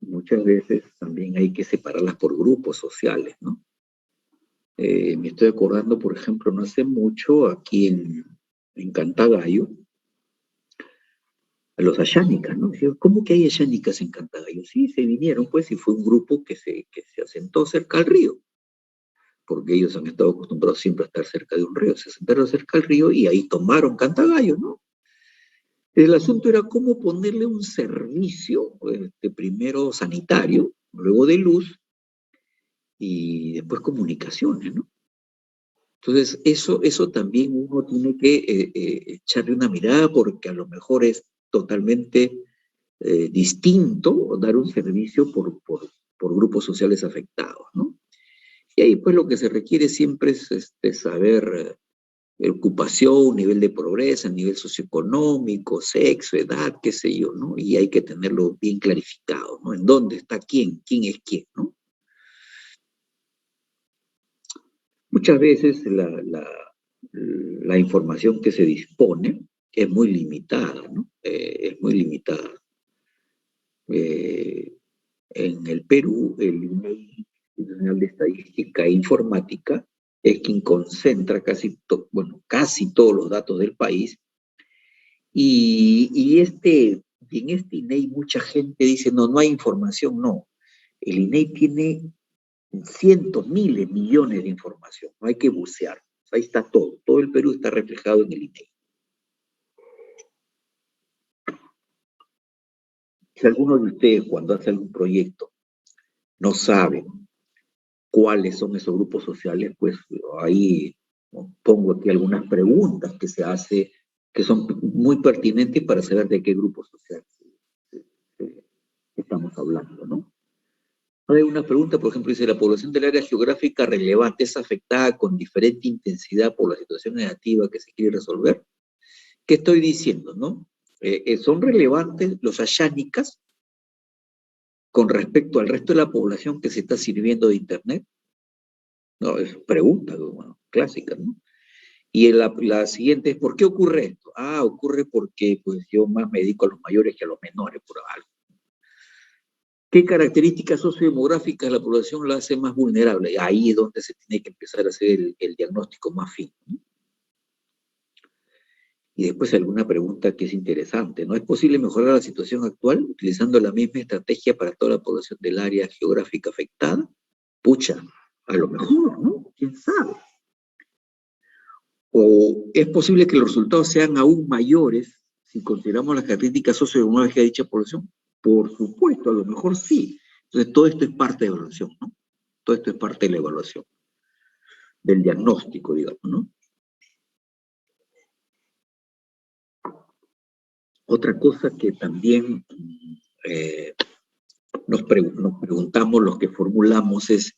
A: muchas veces también hay que separarlas por grupos sociales, ¿no? Me estoy acordando, por ejemplo, no hace mucho, aquí en Cantagallo, a los ayánicas, ¿no? ¿Cómo que hay ayánicas en Cantagallo? Sí, se vinieron, pues, y fue un grupo que se asentó cerca al río, porque ellos han estado acostumbrados siempre a estar cerca de un río. Se asentaron cerca al río y ahí tomaron Cantagallo, ¿no? El asunto era cómo ponerle un servicio, primero sanitario, luego de luz y después comunicaciones, ¿no? Entonces, eso también uno tiene que echarle una mirada porque a lo mejor es totalmente distinto dar un servicio por grupos sociales afectados, ¿no? Y ahí pues lo que se requiere siempre es saber ocupación, nivel de pobreza, nivel socioeconómico, sexo, edad, qué sé yo, ¿no? Y hay que tenerlo bien clarificado, ¿no? En dónde está quién es quién, ¿no? Muchas veces la información que se dispone es muy limitada, ¿no? Es muy limitada. En el Perú, el INEI, el Nacional de Estadística e Informática, es quien concentra casi todos los datos del país. Y en este INEI mucha gente dice, no hay información, no. El INEI tiene cientos, miles, millones de información, no hay que bucear. Ahí está todo el Perú está reflejado en el INEI. Si alguno de ustedes cuando hace algún proyecto no sabe cuáles son esos grupos sociales, pues ahí pongo aquí algunas preguntas que se hace, que son muy pertinentes para saber de qué grupo social estamos hablando, ¿no? Hay una pregunta, por ejemplo, dice, ¿la población del área geográfica relevante es afectada con diferente intensidad por la situación negativa que se quiere resolver? ¿Qué estoy diciendo, no? ¿Son relevantes los ayánicas con respecto al resto de la población que se está sirviendo de Internet? No, es pregunta, bueno, clásica, ¿no? Y la siguiente es, ¿por qué ocurre esto? Ocurre porque pues yo más me dedico a los mayores que a los menores, por algo. ¿Qué características sociodemográficas de la población la hace más vulnerable? Ahí es donde se tiene que empezar a hacer el diagnóstico más fino, ¿no? Y después alguna pregunta que es interesante, ¿no? ¿Es posible mejorar la situación actual utilizando la misma estrategia para toda la población del área geográfica afectada? Pucha, a lo mejor, ¿no? ¿Quién sabe? O es posible que los resultados sean aún mayores si consideramos las características socioeconómicas de dicha población. Por supuesto, a lo mejor sí. Entonces, todo esto es parte de evaluación, ¿no? Todo esto es parte de la evaluación, del diagnóstico, digamos, ¿no? Otra cosa que también nos preguntamos, los que formulamos, es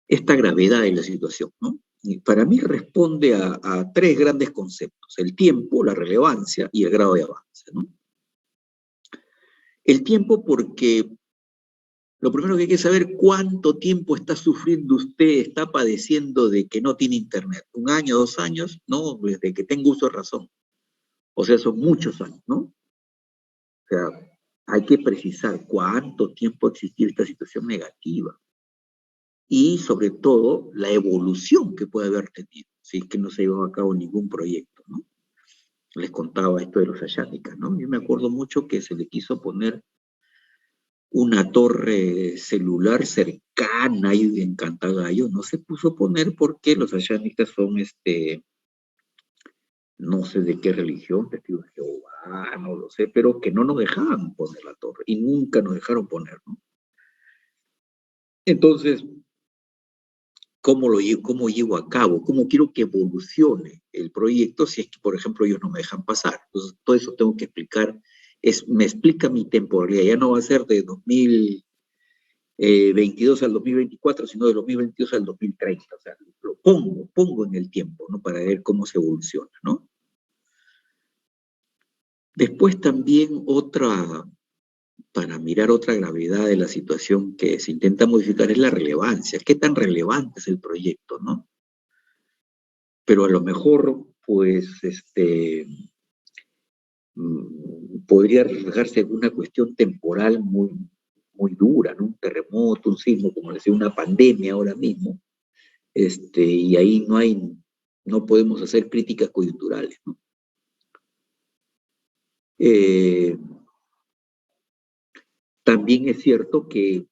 A: esta gravedad de la situación, ¿no? Y para mí responde a tres grandes conceptos: el tiempo, la relevancia y el grado de avance, ¿no? El tiempo, porque lo primero que hay que saber, cuánto tiempo está sufriendo usted, está padeciendo de que no tiene internet. 1 año, 2 años, ¿no? Desde que tengo uso de razón. O sea, son muchos años, ¿no? O sea, hay que precisar cuánto tiempo ha existido esta situación negativa. Y sobre todo, la evolución que puede haber tenido, si es que no se llevó a cabo ningún proyecto, ¿no? Les contaba esto de los Ayánicas, ¿no? Yo me acuerdo mucho que se le quiso poner una torre celular cercana ahí en Cantagallo. No se puso a poner porque los Ayánicas son, no sé de qué religión, testigos de Jehová, no lo sé, pero que no nos dejaban poner la torre y nunca nos dejaron poner, ¿no? Entonces, ¿cómo llevo a cabo? ¿Cómo quiero que evolucione el proyecto si es que, por ejemplo, ellos no me dejan pasar? Entonces, todo eso tengo que explicar, me explica mi temporalidad. Ya no va a ser de 2022 al 2024, sino de 2022 al 2030. O sea, lo pongo en el tiempo, ¿no? Para ver cómo se evoluciona, ¿no? Después también para mirar otra gravedad de la situación que se intenta modificar, es la relevancia. ¿Qué tan relevante es el proyecto, no? Pero a lo mejor, pues, podría reflejarse en una cuestión temporal muy, muy dura, ¿no? Un terremoto, un sismo, como decía, una pandemia ahora mismo, y ahí no podemos hacer críticas coyunturales, ¿no? También es cierto que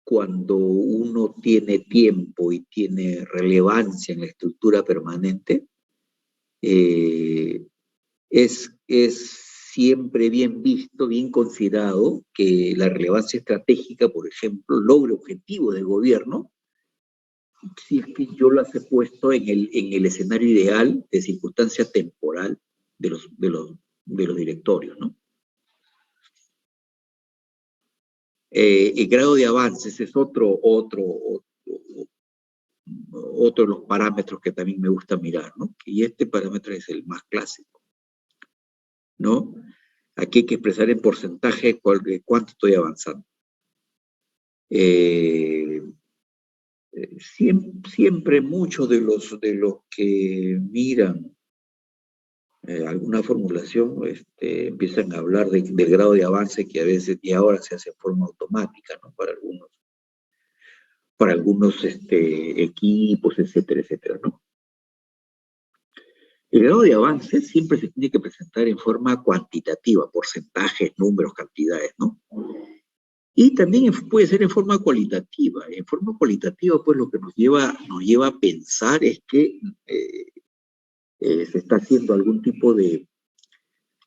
A: cuando uno tiene tiempo y tiene relevancia en la estructura permanente, es siempre bien visto, bien considerado que la relevancia estratégica, por ejemplo, logre objetivos del gobierno, si es que yo las he puesto en el escenario ideal de circunstancia temporal de los directorios, ¿no? El grado de avances es otro de los parámetros que también me gusta mirar, ¿no? Y este parámetro es el más clásico, ¿no? Aquí hay que expresar en porcentaje cuánto estoy avanzando. Siempre muchos de los que miran alguna formulación empiezan a hablar del grado de avance que a veces y ahora se hace de forma automática, ¿no? Para algunos equipos, etcétera, etcétera, ¿no? El grado de avance siempre se tiene que presentar en forma cuantitativa, porcentajes, números, cantidades, ¿no? Y también puede ser en forma cualitativa. En forma cualitativa, pues lo que nos lleva a pensar es que se está haciendo algún tipo de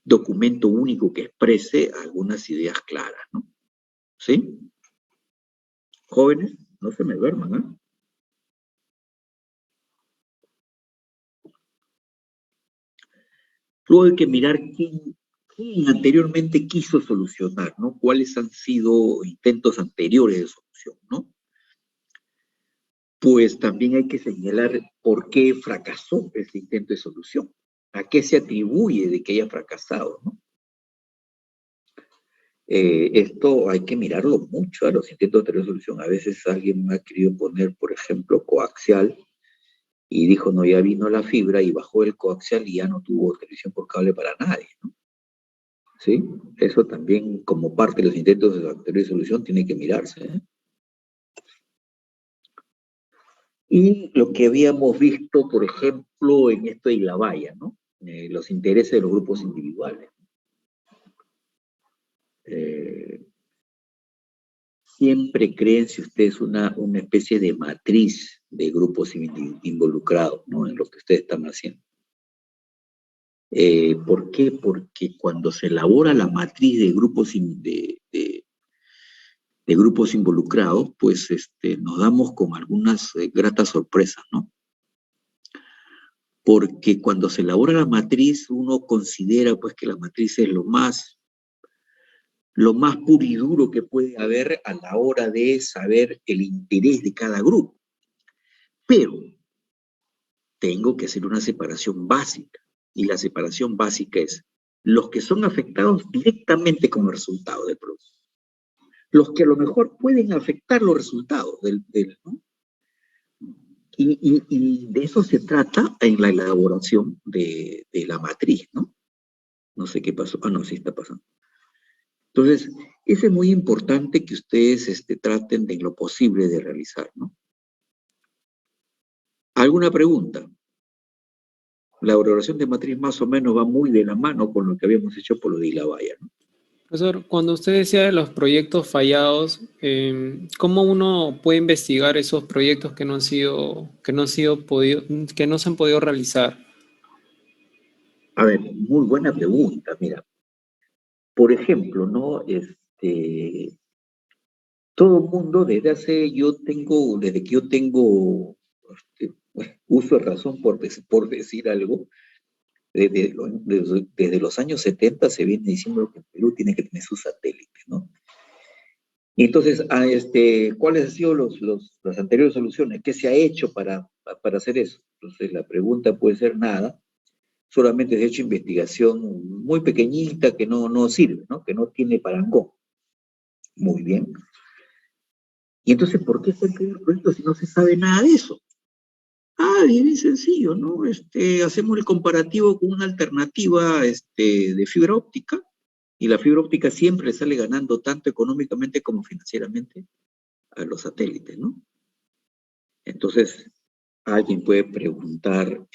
A: documento único que exprese algunas ideas claras, ¿no? ¿Sí? Jóvenes, no se me duerman, ¿eh? Luego hay que mirar quién anteriormente quiso solucionar, ¿no? ¿Cuáles han sido intentos anteriores de solución, ¿no? Pues también hay que señalar por qué fracasó ese intento de solución. ¿A qué se atribuye de que haya fracasado, ¿no? Esto hay que mirarlo mucho a los intentos de resolución. A veces alguien me ha querido poner, por ejemplo, coaxial y dijo, no, ya vino la fibra y bajó el coaxial y ya no tuvo televisión por cable para nadie, ¿no? ¿Sí? Eso también, como parte de los intentos de resolución, tiene que mirarse, ¿eh? Y lo que habíamos visto, por ejemplo, en esto de la valla, ¿no? Los intereses de los grupos individuales. siempre créense ustedes una especie de matriz de grupos involucrados, ¿no? En lo que ustedes están haciendo. ¿Por qué? Porque cuando se elabora la matriz de grupos, de grupos involucrados, pues nos damos con algunas gratas sorpresas, ¿no? Porque cuando se elabora la matriz, uno considera pues que la matriz es lo más puro y duro que puede haber a la hora de saber el interés de cada grupo. Pero tengo que hacer una separación básica. Y la separación básica es los que son afectados directamente con el resultado del proceso. Los que a lo mejor pueden afectar los resultados ¿no? Y de eso se trata en la elaboración de la matriz, ¿no? No sé qué pasó. Ah, no, sí está pasando. Entonces, eso es muy importante que ustedes traten de en lo posible de realizar, ¿no? ¿Alguna pregunta? La elaboración de matriz más o menos va muy de la mano con lo que habíamos hecho por lo de Ilabaya, ¿no?
B: Profesor, cuando usted decía de los proyectos fallados, ¿cómo uno puede investigar esos proyectos que no se han podido realizar?
A: A ver, muy buena pregunta, mira. Por ejemplo, ¿no? Todo el mundo desde que yo tengo uso de razón por decir algo, desde los años 70 se viene diciendo que el Perú tiene que tener sus satélites, ¿no? Y entonces, ¿cuáles han sido las anteriores soluciones? ¿Qué se ha hecho para hacer eso? Entonces, la pregunta puede ser nada, solamente se ha hecho investigación muy pequeñita que no sirve, ¿no? Que no tiene parangón. Muy bien. Y entonces, ¿por qué se han creado proyectos si no se sabe nada de eso? Ah, bien sencillo, ¿no? Hacemos el comparativo con una alternativa de fibra óptica, y la fibra óptica siempre le sale ganando tanto económicamente como financieramente a los satélites, ¿no? Entonces, alguien puede preguntar,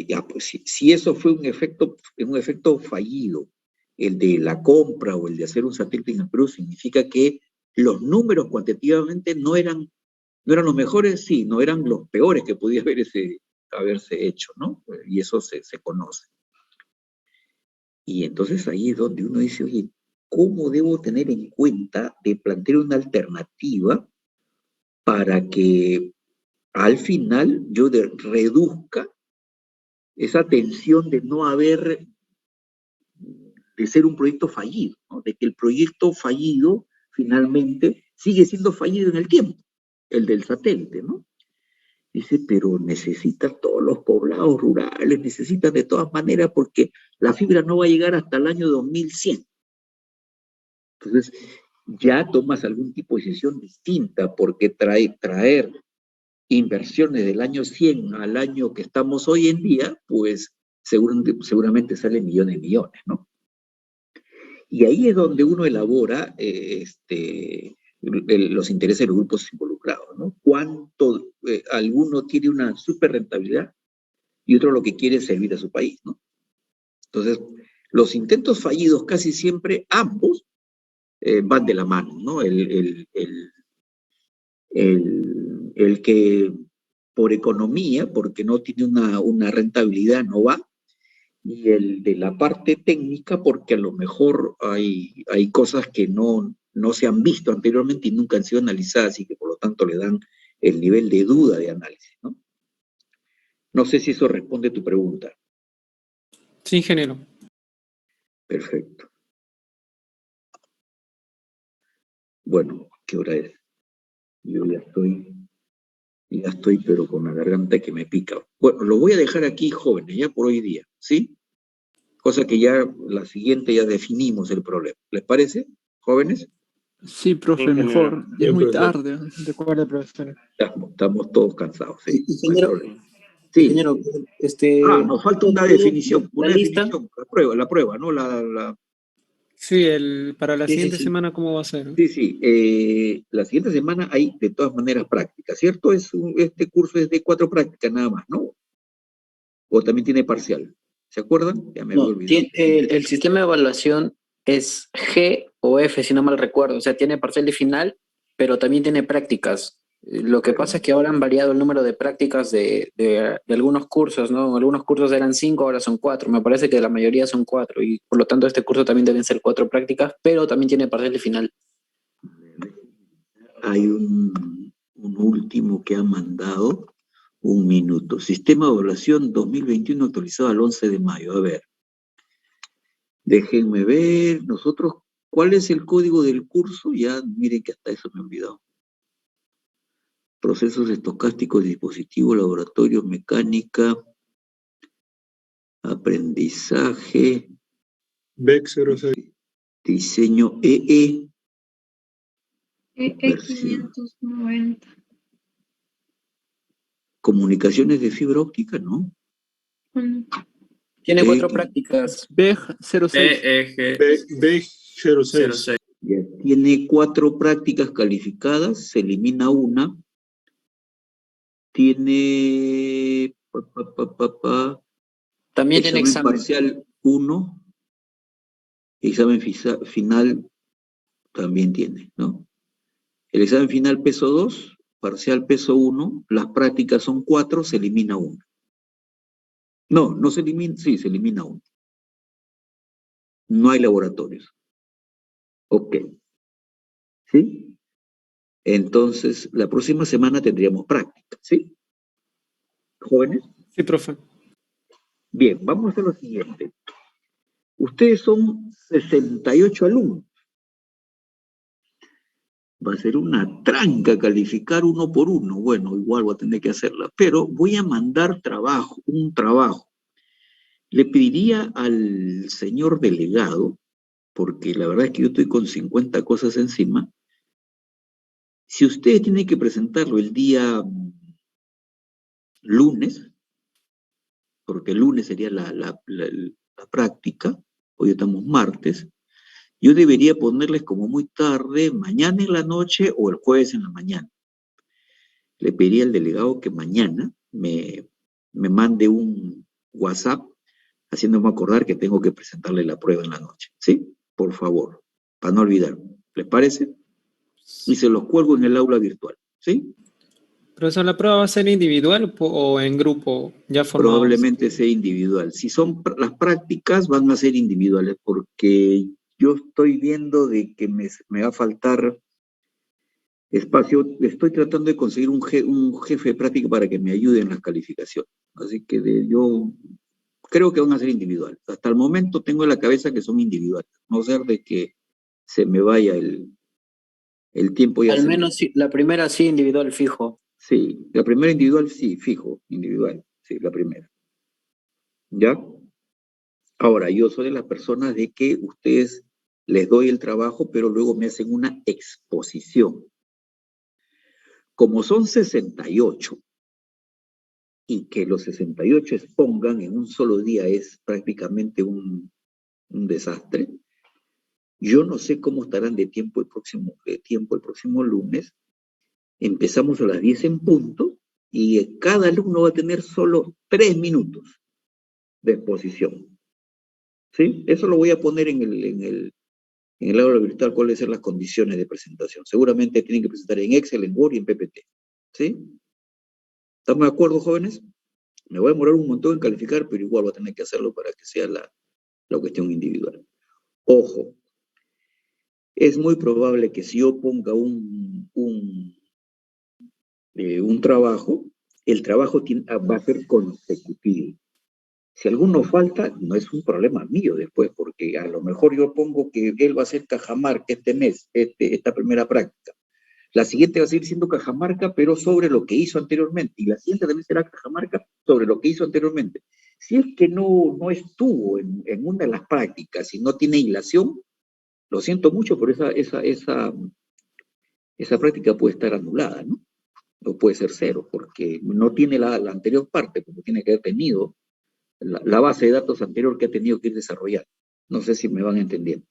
A: ya, pues si eso fue un efecto fallido, el de la compra o el de hacer un satélite en el Perú, significa que los números cuantitativamente no eran los mejores, sí, no eran los peores que podía haberse hecho, ¿no? Y eso se conoce. Y entonces ahí es donde uno dice, oye, ¿cómo debo tener en cuenta de plantear una alternativa para que al final yo reduzca esa tensión de de ser un proyecto fallido, ¿no? De que el proyecto fallido finalmente sigue siendo fallido en el tiempo, el del satélite, ¿no? Dice, pero necesitan todos los poblados rurales, necesitan de todas maneras porque la fibra no va a llegar hasta el año 2100. Entonces, ya tomas algún tipo de decisión distinta porque traer inversiones del año 100 al año que estamos hoy en día, pues seguramente salen millones y millones, ¿no? Y ahí es donde uno elabora los intereses de los grupos involucrados, ¿no? Cuánto alguno tiene una super rentabilidad y otro lo que quiere es servir a su país, ¿no? Entonces, los intentos fallidos casi siempre, ambos, van de la mano, ¿no? El que por economía, porque no tiene una rentabilidad, no va, y el de la parte técnica, porque a lo mejor hay cosas que no se han visto anteriormente y nunca han sido analizadas y que por lo tanto le dan el nivel de duda de análisis, ¿no? No sé si eso responde a tu pregunta.
B: Sí, ingeniero.
A: Perfecto. Bueno, ¿qué hora es? Yo ya estoy, pero con la garganta que me pica. Bueno, lo voy a dejar aquí, jóvenes, ya por hoy día, ¿sí? Cosa que ya la siguiente ya definimos el problema. ¿Les parece, jóvenes?
E: Sí, profe, mejor. Ya es muy tarde.
F: Recuerda, profesor.
A: Estamos todos cansados, sí.
D: Ingeniero,
A: No hay problema. Sí.
D: ingeniero,
A: Nos falta una definición.
D: ¿La lista?
A: La prueba, ¿no?
B: Sí, para la
D: Sí,
B: siguiente
D: sí.
B: semana, ¿cómo va a ser?
A: Sí. La siguiente semana hay de todas maneras prácticas, ¿cierto? Este curso es de 4 prácticas nada más, ¿no? O también tiene parcial. ¿Se acuerdan? Ya me había olvidado.
G: El sistema de evaluación es G o F, si no mal recuerdo. O sea, tiene parcial y final
F: pero también tiene prácticas. Lo que pasa es que ahora han variado el número de prácticas de algunos cursos, ¿no? Algunos cursos eran 5, ahora son 4. Me parece que la mayoría son 4 y por lo tanto este curso también deben ser 4 prácticas, pero también tiene parcial final.
A: Hay un último que ha mandado. Un minuto. Sistema de evaluación 2021 actualizado al 11 de mayo. A ver. Déjenme ver. Nosotros, ¿cuál es el código del curso? Ya, miren que hasta eso me he olvidado. Procesos estocásticos de dispositivos, laboratorio, mecánica, aprendizaje.
G: BEC 06.
A: Diseño EE.
H: EE590.
A: Comunicaciones de fibra óptica, ¿no?
F: Tiene 4 prácticas.
E: BEG 06.
G: BEG 06.
A: Ya, tiene 4 prácticas calificadas, se elimina una. Tiene
F: También tiene examen
A: parcial 1, examen final también tiene, ¿no? El examen final peso 2, parcial peso 1, las prácticas son 4, se elimina 1. No se elimina, sí, se elimina 1. No hay laboratorios. Ok. ¿Sí? Entonces, la próxima semana tendríamos práctica, ¿sí? ¿Jóvenes?
B: Sí, profe.
A: Bien, vamos a hacer lo siguiente. Ustedes son 68 alumnos. Va a ser una tranca calificar uno por uno. Bueno, igual voy a tener que hacerla, pero voy a mandar un trabajo. Le pediría al señor delegado, porque la verdad es que yo estoy con 50 cosas encima, si ustedes tienen que presentarlo el día lunes, porque el lunes sería la práctica, hoy estamos martes, yo debería ponerles como muy tarde, mañana en la noche o el jueves en la mañana. Le pediría al delegado que mañana me mande un WhatsApp haciéndome acordar que tengo que presentarle la prueba en la noche, ¿sí? Por favor, para no olvidar. ¿Les parece? Y se los cuelgo en el aula virtual, ¿sí?
B: Profesor, ¿la prueba va a ser individual o en grupo ya formados?
A: Probablemente sea individual. Si son las prácticas, van a ser individuales, porque yo estoy viendo de que me va a faltar espacio. Estoy tratando de conseguir un jefe de práctica para que me ayude en las calificaciones. Así que yo creo que van a ser individuales. Hasta el momento tengo en la cabeza que son individuales. No ser de que se me vaya el tiempo.
F: Al menos sí, la primera sí, individual fijo.
A: Sí, la primera individual sí, fijo, individual. Sí, la primera. ¿Ya? Ahora, yo soy de las personas de que ustedes les doy el trabajo, pero luego me hacen una exposición. Como son 68, y que los 68 expongan en un solo día es prácticamente un desastre. Yo no sé cómo estarán de tiempo el próximo lunes. Empezamos a las 10 en punto y cada alumno va a tener solo 3 minutos de exposición. ¿Sí? Eso lo voy a poner en el aula virtual, cuáles son las condiciones de presentación. Seguramente tienen que presentar en Excel, en Word y en PPT. ¿Sí? ¿Estamos de acuerdo, jóvenes? Me voy a demorar un montón en calificar, pero igual voy a tener que hacerlo para que sea la cuestión individual. Ojo, es muy probable que si yo ponga un trabajo, el trabajo va a ser consecutivo. Si alguno falta, no es un problema mío después, porque a lo mejor yo pongo que él va a hacer Cajamarca este mes, esta primera práctica. La siguiente va a seguir siendo Cajamarca, pero sobre lo que hizo anteriormente. Y la siguiente también será Cajamarca sobre lo que hizo anteriormente. Si es que no estuvo en una de las prácticas y no tiene hilación, lo siento mucho, pero esa práctica puede estar anulada, ¿no? O puede ser 0, porque no tiene la anterior parte, como tiene que haber tenido la base de datos anterior que ha tenido que ir desarrollando. No sé si me van entendiendo.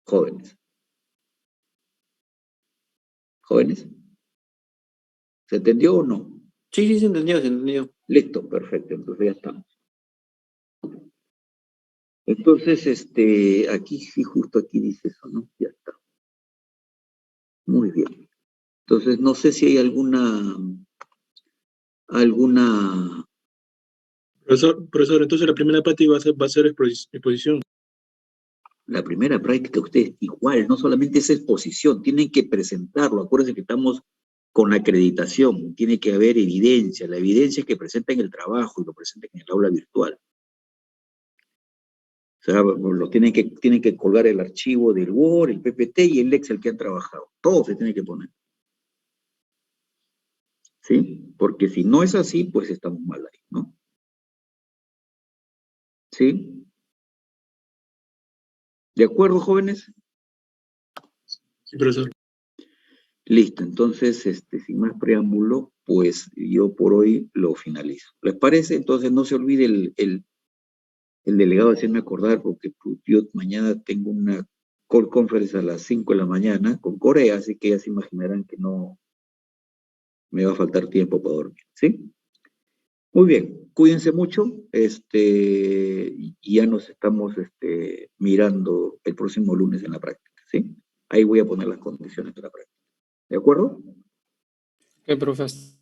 A: Jóvenes. ¿Jóvenes? ¿Se entendió o no?
F: Sí, se entendió.
A: Listo, perfecto, entonces ya estamos. Entonces, aquí sí, justo aquí dice eso, ¿no? Ya está. Muy bien. Entonces, no sé si hay alguna...
G: Profesor, entonces la primera práctica va a ser exposición.
A: La primera práctica, ustedes igual, no solamente es exposición, tienen que presentarlo. Acuérdense que estamos con acreditación, tiene que haber evidencia. La evidencia es que presenten el trabajo y lo presenten en el aula virtual. O sea, tienen que colgar el archivo del Word, el PPT y el Excel que han trabajado. Todo se tiene que poner. ¿Sí? Porque si no es así, pues estamos mal ahí, ¿no? ¿Sí? ¿De acuerdo, jóvenes?
G: Sí, profesor.
A: Listo, entonces, sin más preámbulo, pues yo por hoy lo finalizo. ¿Les parece? Entonces no se olvide el delegado de hacerme acordar, porque pues, yo mañana tengo una call conference a las 5 de la mañana con Corea, así que ya se imaginarán que no me va a faltar tiempo para dormir, ¿sí? Muy bien, cuídense mucho, y ya nos estamos mirando el próximo lunes en la práctica, ¿sí? Ahí voy a poner las condiciones de la práctica. ¿De acuerdo?
B: ¿Qué, profesor?